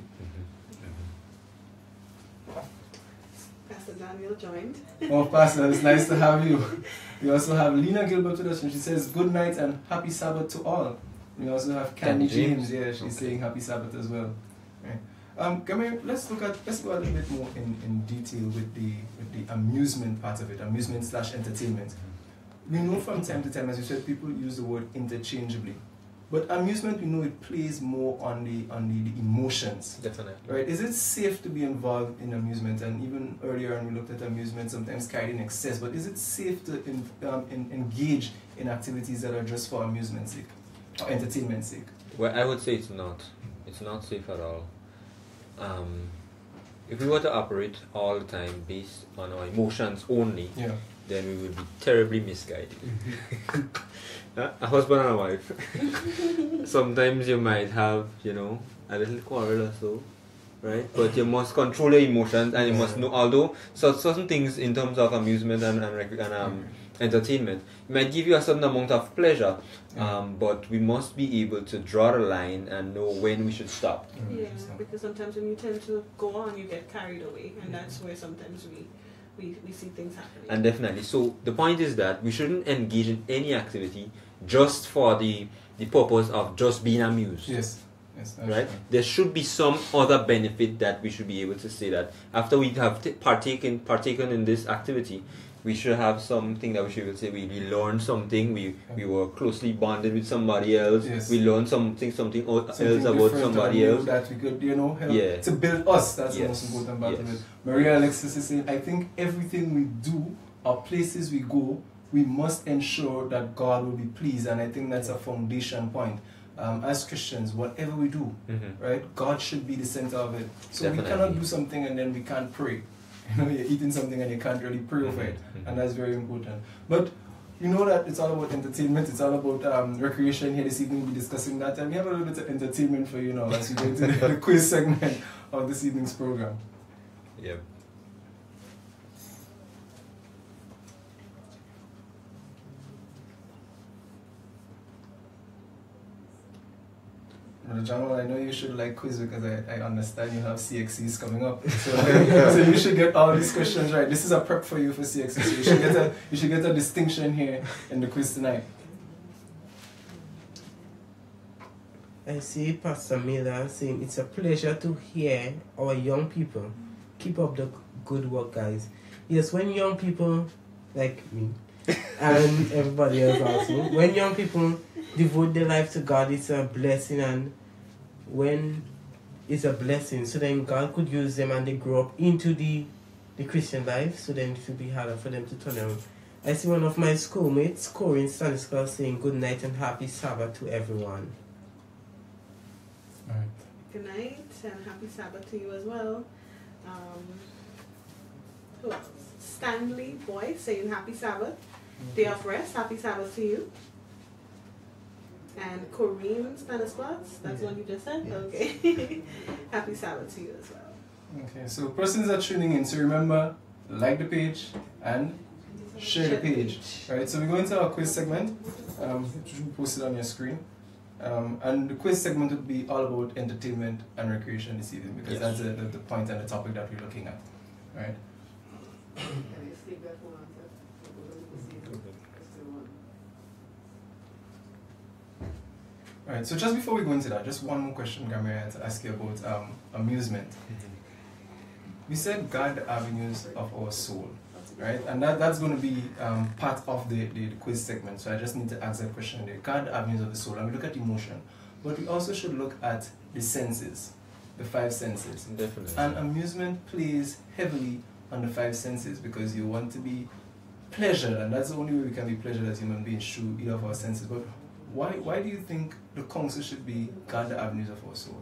Pastor Daniel joined. Oh, Pastor, it's nice to have you. We also have Lena Gilbert with us, and she says, good night and happy Sabbath to all. We also have Candy James, yeah, she's saying happy Sabbath as well. Right. Gamay, let's go a little bit more in detail with the amusement part of it, amusement/entertainment. We know from time to time, as you said, people use the word interchangeably. But amusement, we know it plays more on the emotions. Definitely. Right? Is it safe to be involved in amusement? And even earlier when we looked at amusement, sometimes carried in excess. But is it safe to engage in activities that are just for amusement's sake or entertainment's sake? Well, I would say it's not. It's not safe at all. If we were to operate all the time based on our emotions only, then we would be terribly misguided. A husband and a wife. Sometimes you might have, a little quarrel or so, right? But you must control your emotions, and you must know, although certain things in terms of amusement and entertainment might give you a certain amount of pleasure, but we must be able to draw the line and know when we should stop. Yeah, because sometimes when you tend to go on, you get carried away, and that's where sometimes we see things happening. And definitely. So the point is that we shouldn't engage in any activity just for the purpose of just being amused. Yes. Right? Right? There should be some other benefit that we should be able to say that after we have partaken in this activity, we should have something that we should be able to say we learned something, we were closely bonded with somebody else, we learned something else about somebody else. That we could, help to build us. That's the most important part of it. Maria Alexis is saying, I think everything we do or places we go, we must ensure that God will be pleased, and I think that's a foundation point. As Christians, whatever we do, right, God should be the center of it. So we cannot do something and then we can't pray. You're eating something and you can't really pray over it, and that's very important. But you know that it's all about entertainment, it's all about recreation. Here this evening we'll be discussing that, and we have a little bit of entertainment for you now as we go into the quiz segment of this evening's program. Yeah. Jamal, I know you should like quiz because I understand you have CXCs coming up. So you should get all these questions right. This is a prep for you for CXC. So you should get a distinction here in the quiz tonight. I see Pastor Miller saying it's a pleasure to hear our young people. Keep up the good work, guys. Yes, when young people like me and everybody else also, when young people devote their life to God, it's a blessing, and when it's a blessing, so then God could use them and they grow up into the Christian life, so then it would be harder for them to turn around. I see one of my schoolmates, Corinne Stanislas, saying good night and happy Sabbath to everyone. All right. Good night and happy Sabbath to you as well. Who else? Stanley Boy saying happy Sabbath. Day of rest, happy Sabbath to you. And Corinne Stanislas, that's what you just said? Yes. Okay. Happy Sabbath to you as well. Okay, so persons are tuning in, so remember, like the page and share the page. Alright, so we go into our quiz segment. Which will be posted on your screen. And the quiz segment would be all about entertainment and recreation this evening, because that's the point and the topic that we're looking at. Alright? Alright, so just before we go into that, just one more question, Gamera, to ask you about amusement. We said guard the avenues of our soul, right? And that's going to be part of the quiz segment, so I just need to ask that question there. Guard the avenues of the soul, and we look at emotion, but we also should look at the senses, the five senses. Definitely. And amusement plays heavily on the five senses, because you want to be pleasured, and that's the only way we can be pleasured as human beings, through either of our senses. But why do you think the counsel should be guard the avenues of our soul?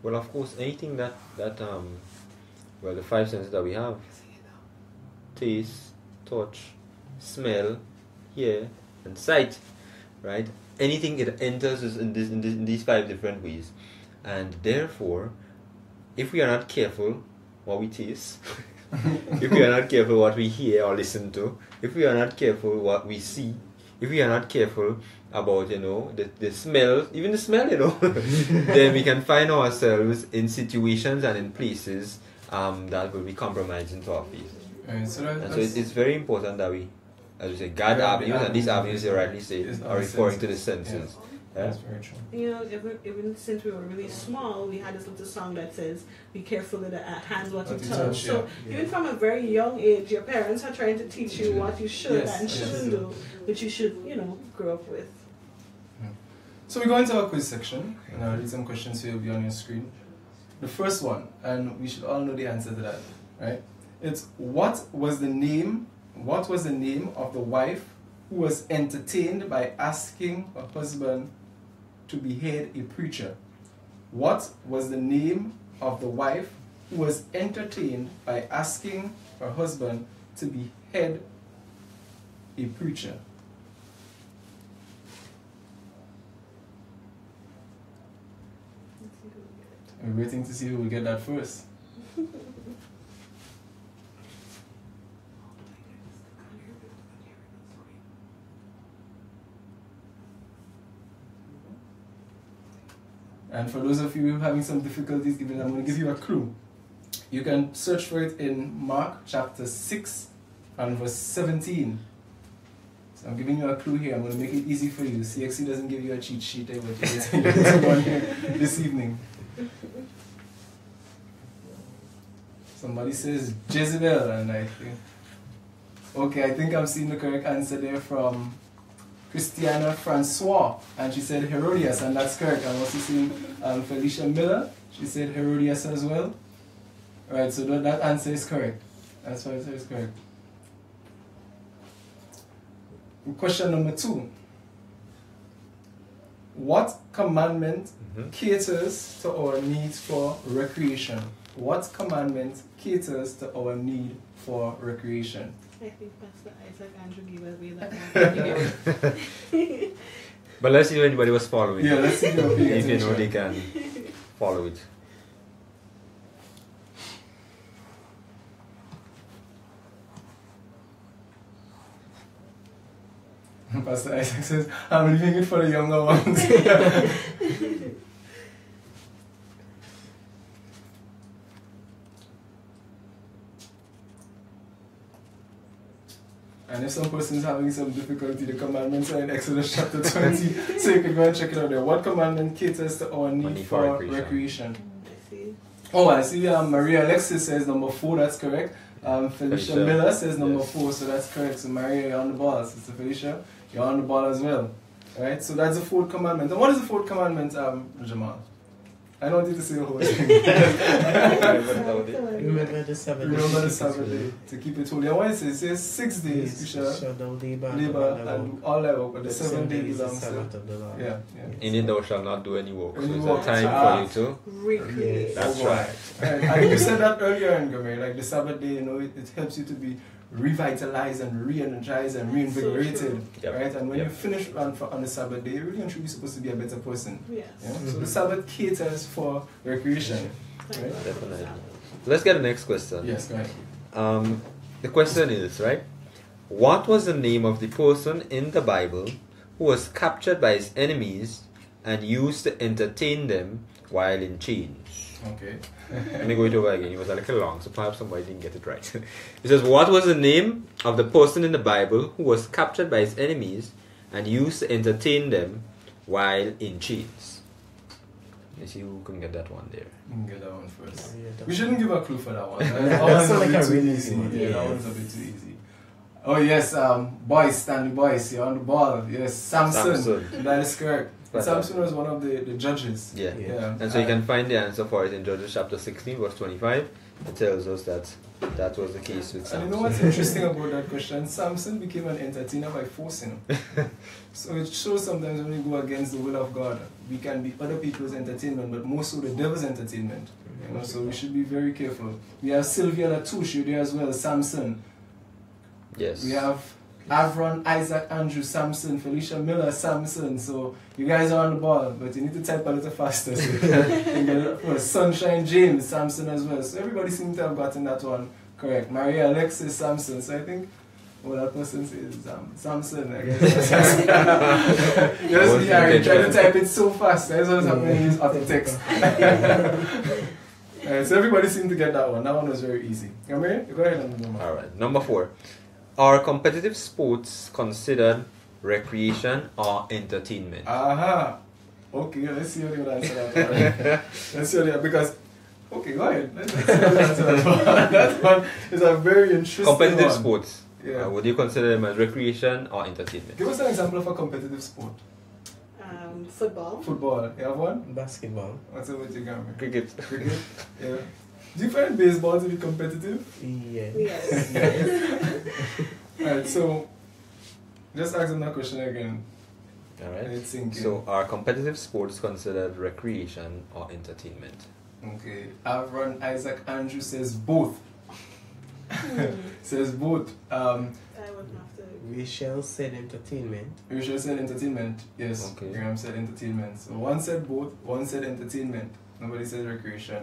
Well, of course, anything that well, the five senses that we have, taste, touch, smell, hear, and sight, right? Anything it enters is in these 5 different ways, and therefore, if we are not careful what we taste, if we are not careful what we hear or listen to, if we are not careful what we see, if we are not careful about, you know, the smell, even the smell, you know, then we can find ourselves in situations and in places that will be compromising to our faith. Right, so it's very important that we, as you say, guard avenues, and these avenues, you rightly say, are referring to the senses. Yeah. That's very true. You know, even since we were really small, we had this little song that says, "Be careful with the hands what you touch." So even from a very young age, your parents are trying to teach you what you should and shouldn't do, which you should, you know, grow up with. So we go into our quiz section, and I'll read some questions here will be on your screen. The first one, and we should all know the answer to that, right? It's what was the name of the wife who was entertained by asking her husband to behead a preacher? What was the name of the wife who was entertained by asking her husband to behead a preacher? We're waiting to see who will get that first. And for those of you having some difficulties giving, I'm going to give you a clue. You can search for it in Mark chapter 6 and verse 17. So I'm giving you a clue here. I'm going to make it easy for you. CXC doesn't give you a cheat sheet this evening. Somebody says Jezebel, and I think, okay, I think I'm seeing the correct answer there from Christiana Francois, and she said Herodias, and that's correct. I'm also seeing Felicia Miller, she said Herodias as well. Right, so that answer is correct. That's why it is correct. Question number 2. What commandment caters to our needs for recreation? What commandment caters to our need for recreation? I think Pastor Isaac Andrew gave away that. But let's see if anybody was following. Yeah, let's see if you know they can follow it. Pastor Isaac says, I'm leaving it for the younger ones. And if some person's having some difficulty, the commandments are in Exodus chapter 20, so you can go and check it out there. What commandment caters to our need for recreation? Oh, I see Maria Alexis says number 4, that's correct. Felicia Miller says number 4, so that's correct. So Maria, you're on the ball. Sister Felicia, you're on the ball as well. Alright, so that's the 4th commandment. And what is the 4th commandment, Jamal? I don't need to say the whole thing. Remember the Sabbath day. Remember the Sabbath day, to keep it holy. And what it says, 6 days you shall labor and do all thy work, but the 7th day belongs to the Lord. Yeah. In it thou shalt not do any work. So Any it's work. a time for you to Recreate. That's Oh, right. And you said that earlier in Gomer, like the Sabbath day, you know, it helps you to be revitalized and re-energized and reinvigorated, right? And when you finish on the Sabbath day, you're really and truly supposed to be a better person. Yes. Yeah? So the Sabbath caters for recreation, right? Definitely. Let's get the next question. Yes, go ahead. The question is, right? What was the name of the person in the Bible who was captured by his enemies and used to entertain them while in chains? Okay. Let me go it over again. It was a little long, so perhaps somebody didn't get it right. It says, what was the name of the person in the Bible who was captured by his enemies and used to entertain them while in chains? Let's see who can get that one there. You can get that one first. We shouldn't give a clue for that one. That one's sounds a like bit a too really easy. easy one. Yeah, that Yes. one's a bit too easy. Oh yes, boys, Stanley Boyce, you're on the ball. Yes, Samson. That is correct. Samson was one of the judges. Yeah. And so you can find the answer for it in Judges chapter 16, verse 25. It tells us that that was the case with Samson. And you know what's interesting about that question? Samson became an entertainer by forcing him. So it shows sometimes when we go against the will of God, we can be other people's entertainment, but more so the devil's entertainment. You know, so we should be very careful. We have Sylvia Latouche there as well, Samson. Yes. We have Avron, Isaac, Andrew, Samson, Felicia Miller, Samson. So you guys are on the ball, but you need to type a little faster. So you can get it first. Sunshine James, Samson as well. So everybody seems to have gotten that one correct. Maria Alexis, Samson. So I think what that person says Samson, I guess. Just try to type it so fast. That's what's happening in auto text. So everybody seemed to get that one. That one was very easy. Amir, go ahead and number. Alright, number 4. Are competitive sports considered recreation or entertainment? Aha. Okay, let's see how they would answer that one. Let's see how they, because, okay, go ahead. Let's see how they answer that one. That one is a very interesting Competitive one. sports. Yeah. Would you consider them as recreation or entertainment? Give us an example of a competitive sport. Football. Football. You have one? Basketball. What's up with you, Gamma? Cricket. Cricket? Yeah. Do you find baseball to be competitive? Yeah. Yes. Alright, so just ask them that question again. Alright. Thinking. So are competitive sports considered recreation or entertainment? Okay. Avron Isaac Andrew says both. Says both. I would have to. Rachel said entertainment. Rachel said entertainment. Yes. Okay. Graham said entertainment. So one said both, one said entertainment. Nobody said recreation.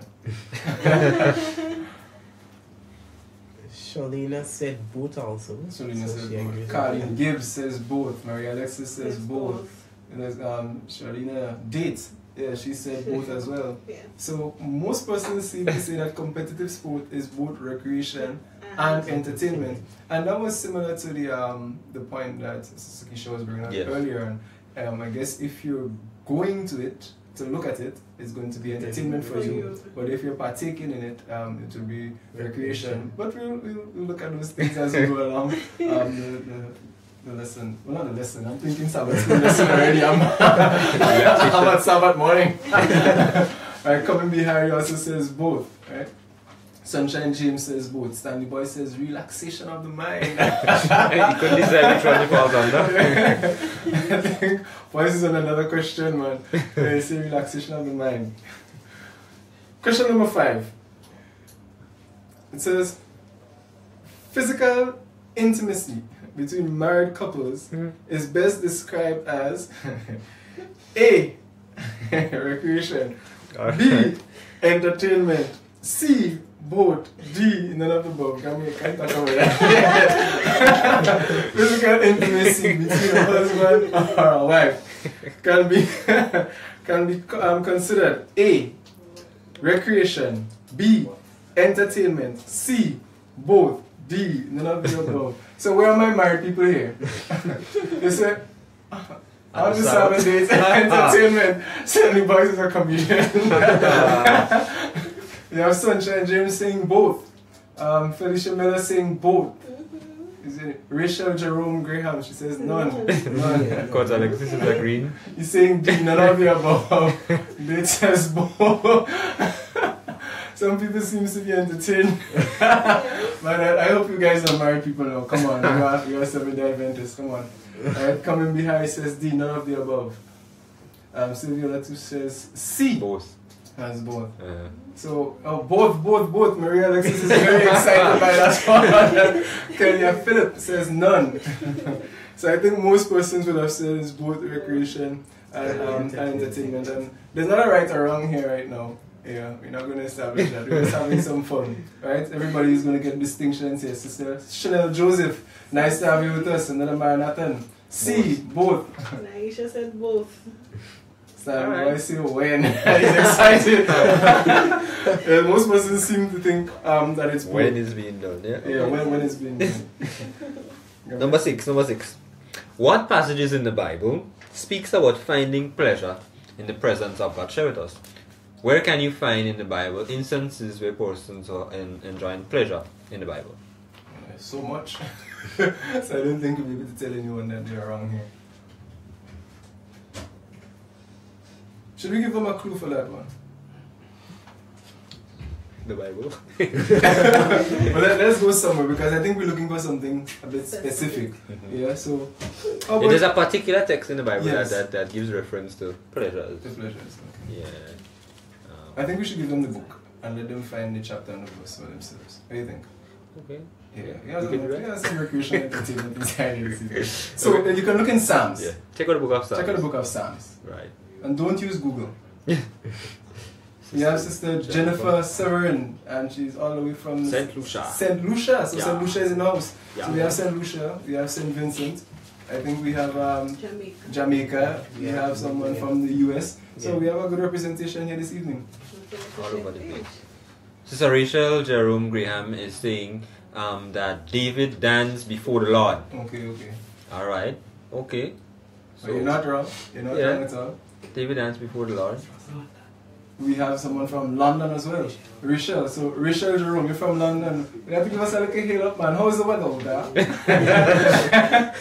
Shalina said both also. Solina so says she both. agrees with Carlin that. Gibbs says both. Maria Alexis says Yes, both. And there's Shalina Dates. Yeah, she said both as well. Yeah. So most persons seem to say that competitive sport is both recreation and entertainment, and that was similar to the point that Sakisha was bringing up Yes. earlier. And I guess if you're going to it to look at it, it's going to be entertainment for you. But if you're partaking in it, it will be recreation. But we'll look at those things as we go along. The lesson, well, not the lesson. I'm thinking Sabbath school lesson already. I'm at Sabbath morning. Right, coming behind also says both. Right. Sunshine James says both. Stanley Boy says relaxation of the mind. You could decide which one you falls under. I think voice is on another question, man. They say relaxation of the mind. Question number 5. It says physical intimacy between married couples is best described as A. Recreation, B. Entertainment, C. Both, D. None of the above. Can't talk about that. Physical intimacy between a husband or a wife can be considered A. Recreation, B. Entertainment, C. Both, D. None of the above. So where are my married people here? They say, on the Sabbath days, entertainment. Certainly boys are comedian. You have Sunshine James saying both. Felicia Miller saying both. Is it Rachel Jerome Graham? She says none. None. Because Alexis is agreeing. He's saying D, none of the above. They says both. Some people seem to be entertained. But I hope you guys are married people now. Come on, you are Seventh-day Adventists. Come on. Alright, coming behind says D, none of the above. Sylvia Latu says C. Both. Has both. So both. Maria Alexis is very excited by that one. Kenya Philip says none. So I think most persons would have said it's both recreation and entertainment. And there's not a right or wrong here right now. Yeah, we're not going to establish that. We're just having some fun, right? Everybody's going to get distinctions here. Sister Chanel Joseph, nice to have you with us. Another Maranathan. C, both. Naisha said both. So I see when he's excited. Most persons seem to think that it's both. When it's being done, yeah? Yeah, when it's being done. Number 6. What passages in the Bible speaks about finding pleasure in the presence of God? Share with us. Where can you find in the Bible instances where persons are enjoying pleasure in the Bible? So much. So I don't think we'll be able to tell anyone that they're wrong here. Should we give them a clue for that one? The Bible. Well, let's go somewhere because I think we're looking for something a bit specific. Yeah, so... It is a particular text in the Bible Yes. that gives reference to pleasures. The pleasures, okay. Yeah. I think we should give them the book and let them find the chapter and the verse for themselves. What do you think? Okay. Yeah, some recreational entertainment inside it. So you can look in Psalms. Yeah. Check out the book of Psalms. Check out the book of Psalms. Right. And don't use Google. We have Sister Jennifer Severin, and she's all the way from St. Lucia. St. Lucia. So Yeah. St. Lucia is in the house. Yeah. So we have St. Lucia, we have St. Vincent. I think we have Jamaica. We have someone from the US. So we have a good representation here this evening. All over the place. Sister Rachel Jerome Graham is saying that David danced before the Lord. Okay. Alright. Okay. So you're not wrong. You're not wrong at all. David danced before the Lord. We have someone from London as well. Rachel. So Rachel Jerome, you're from London. We have to give us a little hail up, man. How's the weather out there?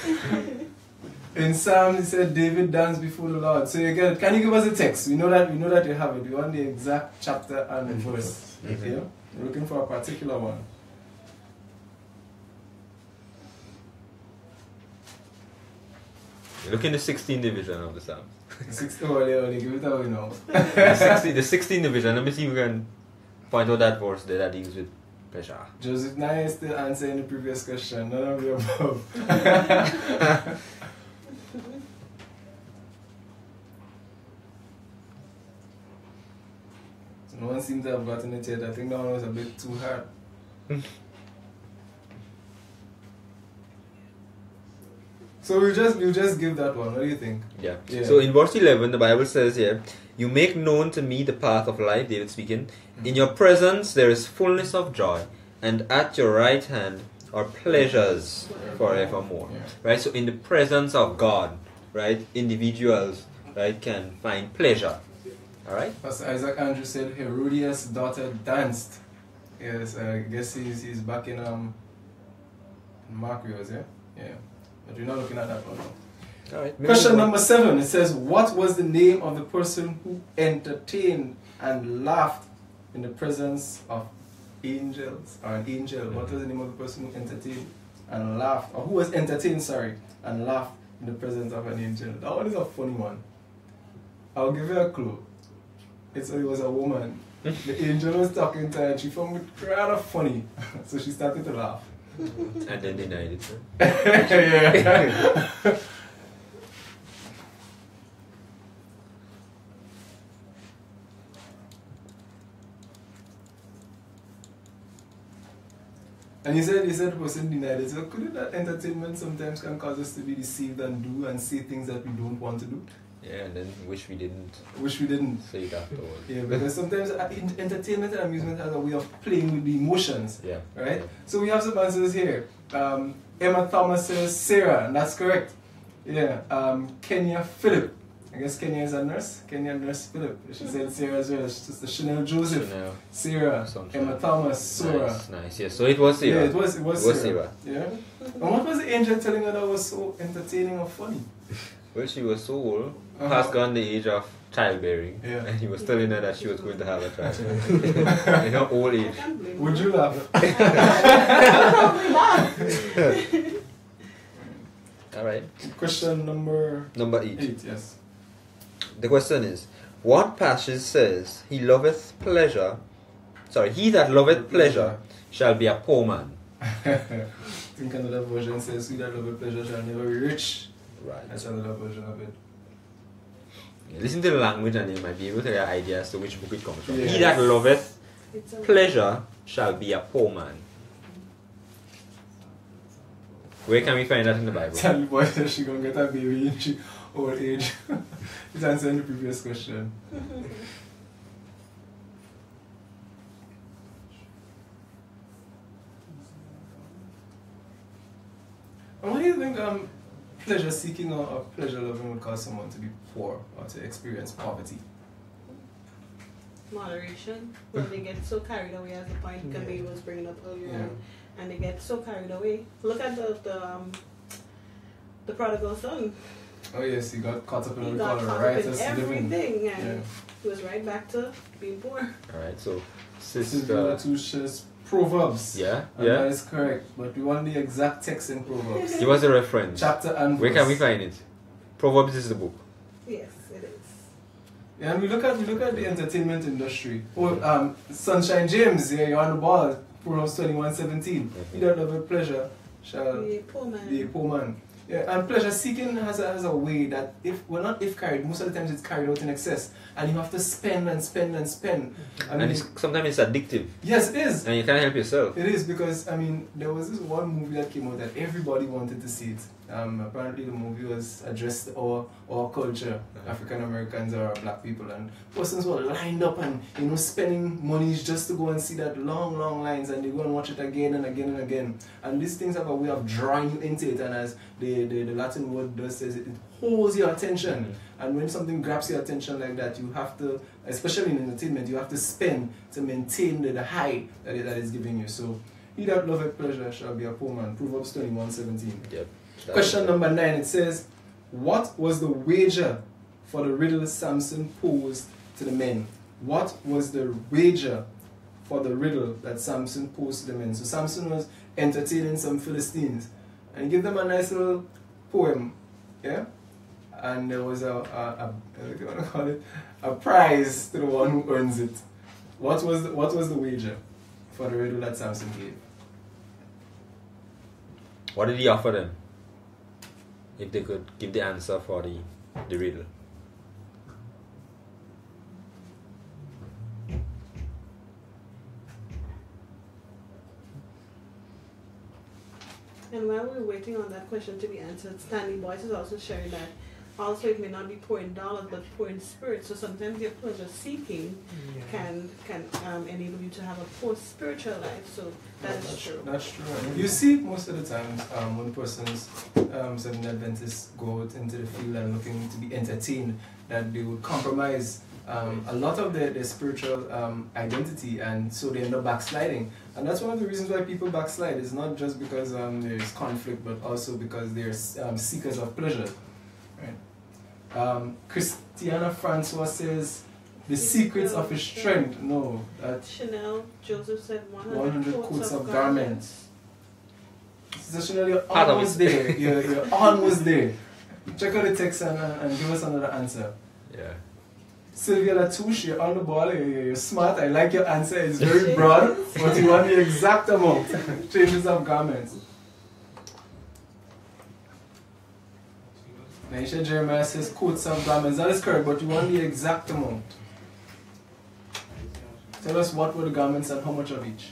In Psalm, he said David danced before the Lord. So you get it. Can you give us a text? We know that you have it. We want the exact chapter and verse. Okay? We're looking for a particular one. Look in the 16th division of the Psalms. Only give it away now. the 16th division. Let me see if we can point out that verse there that deals with pleasure. Joseph Nye is still answering the previous question. None of the above. No one seems to have gotten it yet. I think that one was a bit too hard. So we'll just give that one. What do you think? Yeah. So in verse 11, the Bible says here, "You make known to me the path of life," David speaking. "In your presence there is fullness of joy, and at your right hand are pleasures forevermore." Right? So in the presence of God, right, individuals, right, can find pleasure. Alright? Pastor Isaac Andrew said Herodias' daughter danced. Yes, I guess he's back in Marcos, yeah? Yeah. But we're not looking at that one now. Alright. Question number 7. It says, what was the name of the person who entertained and laughed in the presence of angels? Or an angel. What was the name of the person who entertained and laughed? Or who was entertained, and laughed in the presence of an angel? That one is a funny one. I'll give you a clue. It was a woman. The angel was talking to her and she found it rather funny. So she started to laugh. And then denied it. Yeah. And you said the person denied it. So couldn't that entertainment sometimes can cause us to be deceived and do and say things that we don't want to do? Yeah, and then wish we didn't say it afterwards. Yeah, because sometimes entertainment and amusement has a way of playing with the emotions. Yeah. Right? Yeah. So we have some answers here. Emma Thomas says Sarah, and that's correct. Yeah. Kenya Philip. I guess Kenya is a nurse. Kenya Nurse Philip. She said Sarah as well. It's just the Chanel Joseph. Chanel. Sarah. Emma Thomas. Sora. Nice. Yeah. So it was Sarah. Yeah, it was Sarah. Sarah. Yeah. And what was the angel telling her that was so entertaining or funny? Well, she was so old, past gone the age of childbearing, and he was telling her that she was going to have a child in her old age. Would you laugh? Alright. Question number 8. Yes. The question is, what passage says, he that loveth pleasure shall be a poor man? I think another version says, he that loveth pleasure shall never be rich. Right. That's another version of it. Yeah, listen to the language and you might be able to get ideas as to which book it comes from. Yes. He that loveth pleasure shall be a poor man. Where can we find that in the Bible? Tell the boy that she gonna get a baby in she old age. He's answering the previous question. And what do you think pleasure seeking or pleasure loving would cause someone to be poor or to experience poverty? Moderation. When they get so carried away, as the point Camille was bringing up earlier on, and they get so carried away. Look at the prodigal son. Oh yes, he got caught up in He got caught up in everything, and he was right back to being poor. Alright, so Sister Tusha's Proverbs. Yeah, That is correct. But we want the exact text in Proverbs. Give us a reference. Chapter and verse. Where can we find it? Proverbs is the book. Yes, it is. Yeah, and we look at the entertainment industry. Oh, Sunshine James, yeah, you're on the ball. Proverbs 21:17. He that loveth pleasure shall Be a poor man. be a poor man. Yeah, and pleasure seeking has a way that if carried, most of the times it's carried out in excess, and you have to spend and spend and spend. I mean, sometimes it's addictive. Yes, it is. And you can't help yourself. It is because I mean there was this one movie that came out that everybody wanted to see it. Apparently the movie was addressed to our culture, African Americans or Black people, and persons were lined up and spending monies just to go and see that long lines, and they go and watch it again and again and again. And these things have a way of drawing you into it, and as the Latin word does says it holds your attention. And when something grabs your attention like that, you have to, especially in entertainment, you have to spend to maintain the high that is giving you. So he that loveth pleasure shall be a poor man. Proverbs 21:17. Yep. Question number 9, it says, what was the wager for the riddle Samson posed to the men? What was the wager for the riddle that Samson posed to the men? So Samson was entertaining some Philistines, and he gave them a nice little poem, yeah? And there was what do you want to call it? A prize to the one who earns it. What was the wager for the riddle that Samson gave? What did he offer them? If they could give the answer for the riddle. And while we're waiting on that question to be answered, Stanley Boyce is also sharing that also it may not be poor in dollars but poor in spirit. So sometimes your pleasure seeking can enable you to have a poor spiritual life. So that's true. That's true. You see most of the times when persons, Seventh Adventists, go out into the field and looking to be entertained, that they would compromise a lot of their spiritual identity, and so they end up backsliding. And that's one of the reasons why people backslide. It's not just because there's conflict, but also because they're seekers of pleasure. Right? Christiana Francois says, the secrets of his strength. No, that Chanel Joseph said 100 coats of garments. So Chanel, you're almost there. You're almost there. Check out the text and give us another answer. Yeah. Sylvia Latouche, you're on the ball, you're smart, I like your answer, it's very broad, but you want the exact amount. Changes of garments. Naisha Jeremiah says coats of garments, that is correct, but you want the exact amount. Tell us what were the garments and how much of each.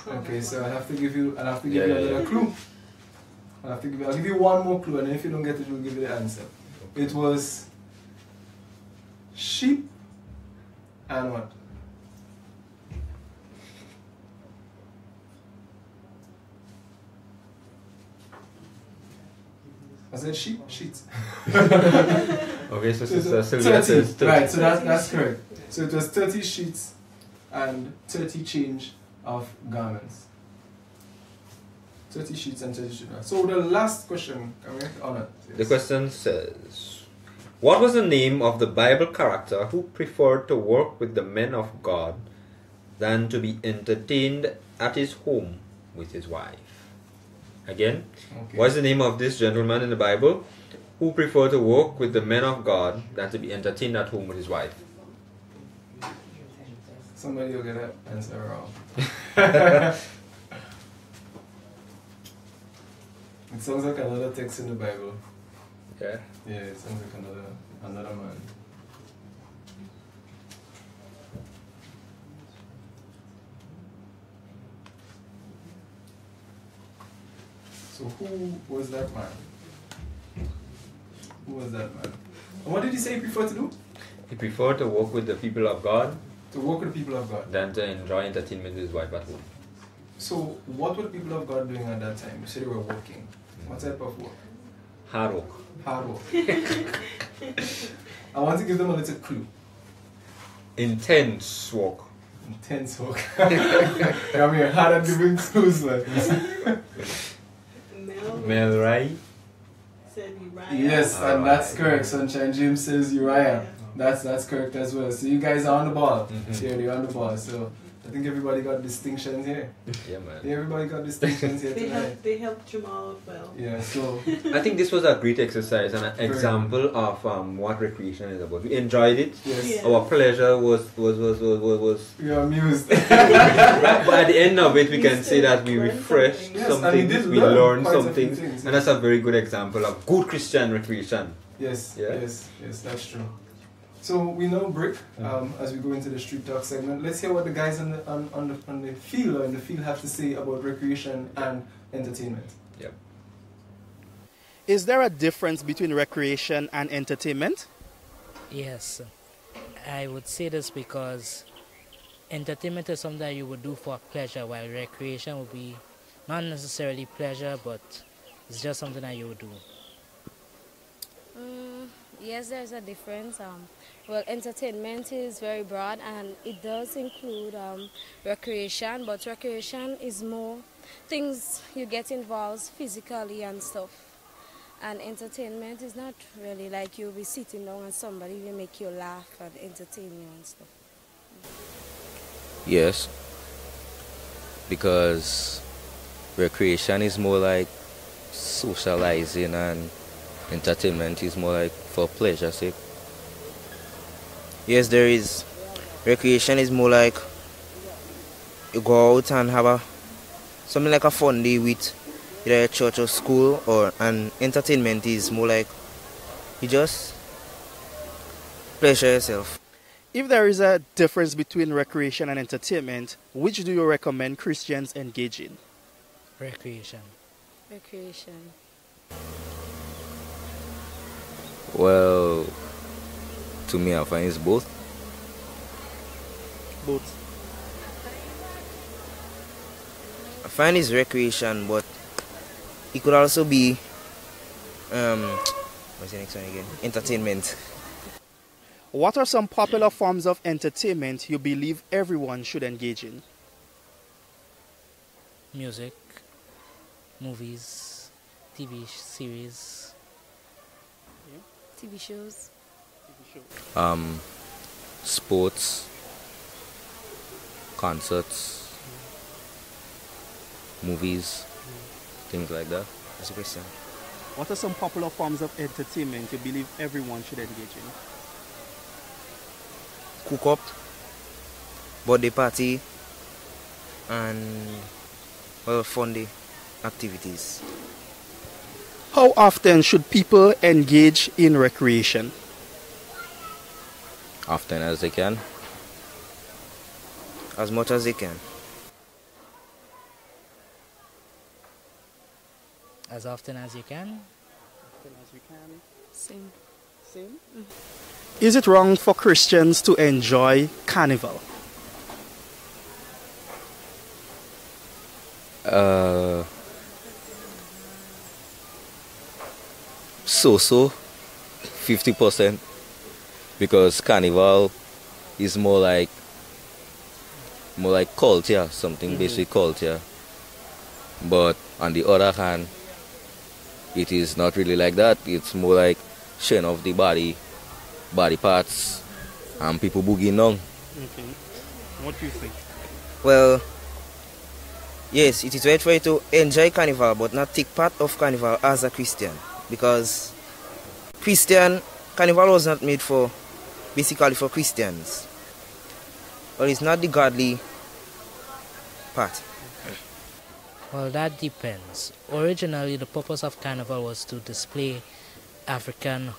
Okay, so I'll have to give you another clue. I'll give you one more clue, and then if you don't get it, we'll give you the answer. It was sheep and what? I said sheep, sheets. Okay, so Sylvia says 30. Right, so that's correct. So it was 30 sheets and 30 change of garments. 30 sheets and 30 sheets. So the last question, can we honor? Yes. The question says, what was the name of the Bible character who preferred to work with the men of God than to be entertained at his home with his wife? Again, okay. What's the name of this gentleman in the Bible who preferred to work with the men of God than to be entertained at home with his wife? Somebody will get that answer wrong. It sounds like another text in the Bible. Yeah? Yeah, it sounds like another man. So who was that man? Who was that man? And what did he say he preferred to do? He preferred to work with the people of God. To work with the people of God. Than to enjoy entertainment with his wife at home. So what were the people of God doing at that time? You said they were working. What type of work? Hard work. Hard work. I want to give them a little clue. Intense work. Intense work. I mean, hard at giving clues, man. Mel Rai. Said Uriah. Yes, and that's correct. Sunshine James says Uriah. That's correct as well. So you guys are on the ball. Yeah, you're on the ball. So I think everybody got distinctions here. Yeah, man. Yeah, everybody got distinctions here tonight. They helped Jamal out well. Yeah, so I think this was a great exercise and an example of what recreation is about. We enjoyed it. yes, Yeah. Our pleasure was we are amused. but at the end of it, we We can say still that we learned refreshed something. Yes, some and we things, did we learn learned quite a some few things, things, and that's a very good example of good Christian recreation. Yes, Yeah. yes, that's true. So we know Brick, as we go into the street talk segment. Let's hear what the guys on the field or in the field have to say about recreation and entertainment. Yep. Is there a difference between recreation and entertainment? Yes, I would say this because entertainment is something that you would do for pleasure, while recreation would be not necessarily pleasure, but it's just something that you would do. Yes, there's a difference. Well, entertainment is very broad and it does include recreation, but recreation is more things you get involved physically and stuff. And entertainment is not really like you'll be sitting down and somebody will make you laugh and entertain you and stuff. Yes, because recreation is more like socializing and entertainment is more like for pleasure's sake. Yes, there is. Recreation is more like you go out and have something like a fun day with either a church or school, and entertainment is more like you just pleasure yourself. If there is a difference between recreation and entertainment, which do you recommend Christians engage in? Recreation. Recreation. Well, to me, I find it's both. Both. I find it's recreation, but it could also be what's the next one again? Entertainment. What are some popular forms of entertainment you believe everyone should engage in? Music, movies, TV series. TV shows. Sports, concerts, movies, things like that. That's a question. What are some popular forms of entertainment you believe everyone should engage in? Cook up, birthday party, and well, fun day activities. How often should people engage in recreation? Often as they can. As much as they can. As often as you can. Same. Is it wrong for Christians to enjoy carnival? So 50%, because carnival is more like culture, something basic culture. But on the other hand, it is not really like that. It's more like showing off the body parts, and people boogieing down. Okay. What do you think? Well, yes, it is right for you to enjoy carnival, but not take part of carnival as a Christian, because carnival was not made basically for Christians. Well, it's not the godly part. Well, that depends. Originally, the purpose of carnival was to display African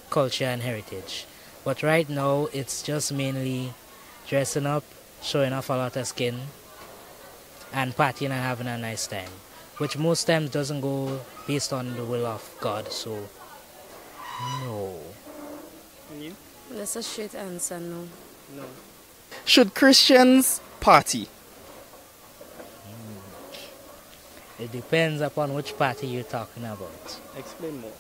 culture and heritage. But right now, it's just mainly dressing up, showing off a lot of skin, and partying and having a nice time, which most times doesn't go based on the will of God, so no. That's a straight answer, no. No. Should Christians party? It depends upon which party you're talking about. Explain more.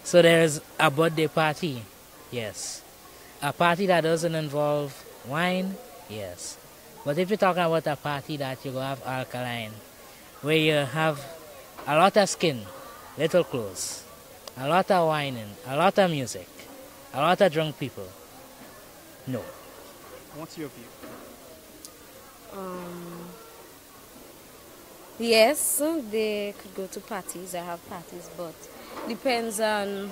So there's a birthday party, yes. A party that doesn't involve wine, yes. But if you're talking about a party that you go have alkaline, where you have a lot of skin, little clothes, a lot of whining, a lot of music, a lot of drunk people, no. What's your view? Yes, they could go to parties or have parties, but depends on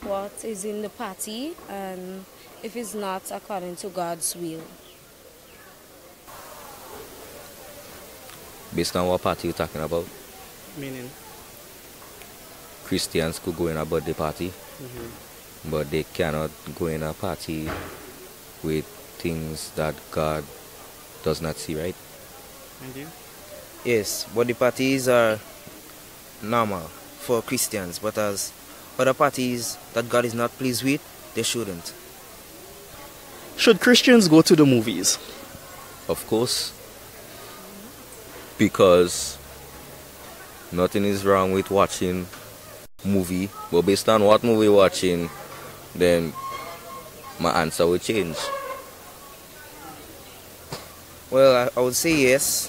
what is in the party and if it's not according to God's will. Based on what party you're talking about? Meaning? Christians could go in a birthday party, but they cannot go in a party with things that God does not see, right? And you? Yes, but the parties are normal for Christians, but as other parties that God is not pleased with, they shouldn't. Should Christians go to the movies? Of course. Because nothing is wrong with watching movie, but based on what movie you're watching, then my answer will change. Well, I would say yes.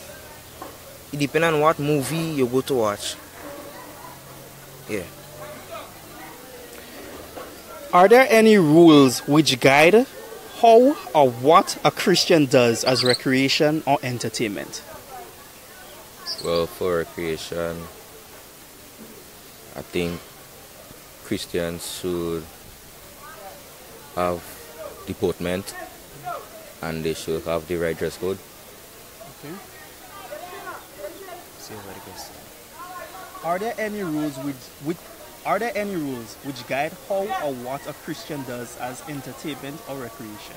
It depends on what movie you go to watch. Yeah. Are there any rules which guide how or what a Christian does as recreation or entertainment? Well, for recreation, I think Christians should have deportment and they should have the right dress code. Okay. Are there any rules which guide how or what a Christian does as entertainment or recreation?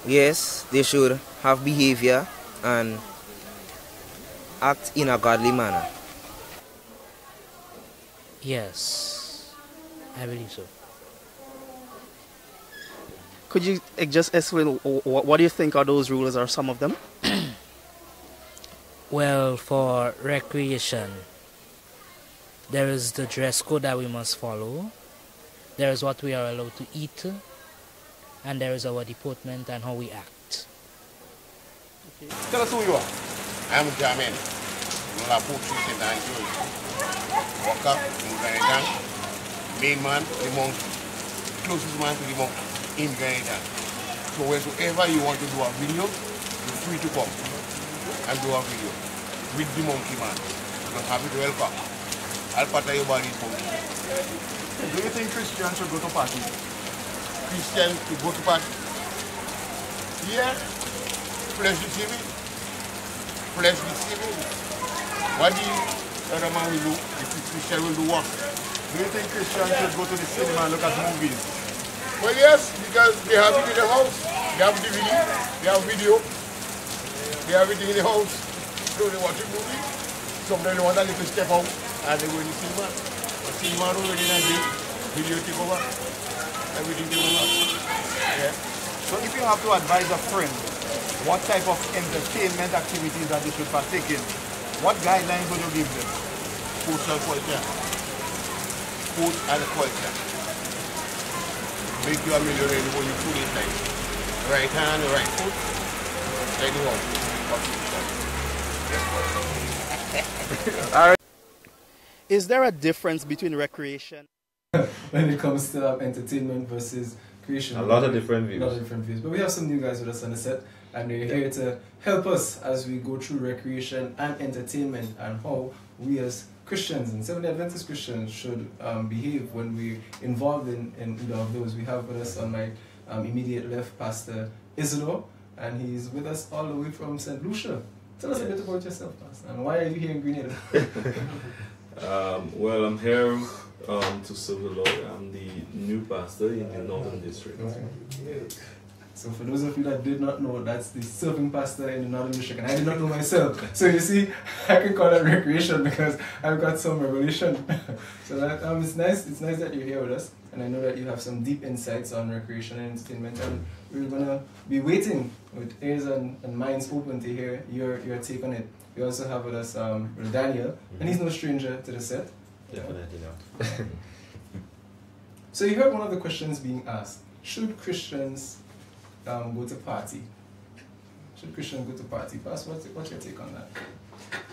Yes, they should have behavior and act in a godly manner. Yes, I believe so. Could you just explain what do you think are those rules or some of them? Well, for recreation, there is the dress code that we must follow. There is what we are allowed to eat. And there is our deportment and how we act. Okay. Tell us who you are. I'm Jamin. I'm a police in Nigeria. Walk up, main man, the monkey. Closest man to the monkey in Grenada. So wherever you want to do a video, you're free to come and do a video with the monkey man. I'm happy to welcome. I'll part your body monkey. Do you think Christians should go to parties? Christian to go to party. Yeah, flesh deceiving. Flesh deceiving. What the other man will do, if the Christian will do what? Do you think Christians should go to the cinema and look at movies? Well, yes, because they have it in the house. They have DVD, they have video, they have everything in the house. So they watch a movie. Sometimes they want a little step out and they go in the cinema. But cinema already in a day, video take over. Everything they will have. Yeah. So if you have to advise a friend what type of entertainment activities that they should partake in, what guidelines would you give them? Social culture. Food and culture. Make you a millionaire when you food is nice. Right hand, right foot, anyone. All right. Is there a difference between recreation when it comes to entertainment versus creation? A lot of different views. A lot of different views. But we have some new guys with us on the set, and they're here to help us as we go through recreation and entertainment and how we as Christians and Seventh-day Adventist Christians should behave when we're involved in either of those. We have with us on my immediate left Pastor Isidore, and he's with us all the way from St. Lucia. Tell us a bit about yourself, Pastor, and why are you here in Grenada? Well, I'm here to serve the Lord. I'm the new pastor in the Northern District. Right. So for those of you that did not know, that's the serving pastor in the Northern District, and I did not know myself. So you see, I can call that recreation because I've got some revelation. So that, it's nice that you're here with us, and I know that you have some deep insights on recreation and entertainment, and we're gonna be waiting with ears and minds open to hear your take on it. We also have with us Daniel, and he's no stranger to the set. Definitely not. So you heard one of the questions being asked: should Christians go to party? Should Christians go to party? Pastor, what's your take on that?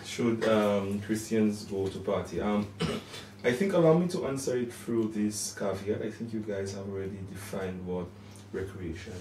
Should Christians go to party? I think allow me to answer it through this caveat. I think you guys have already defined what recreation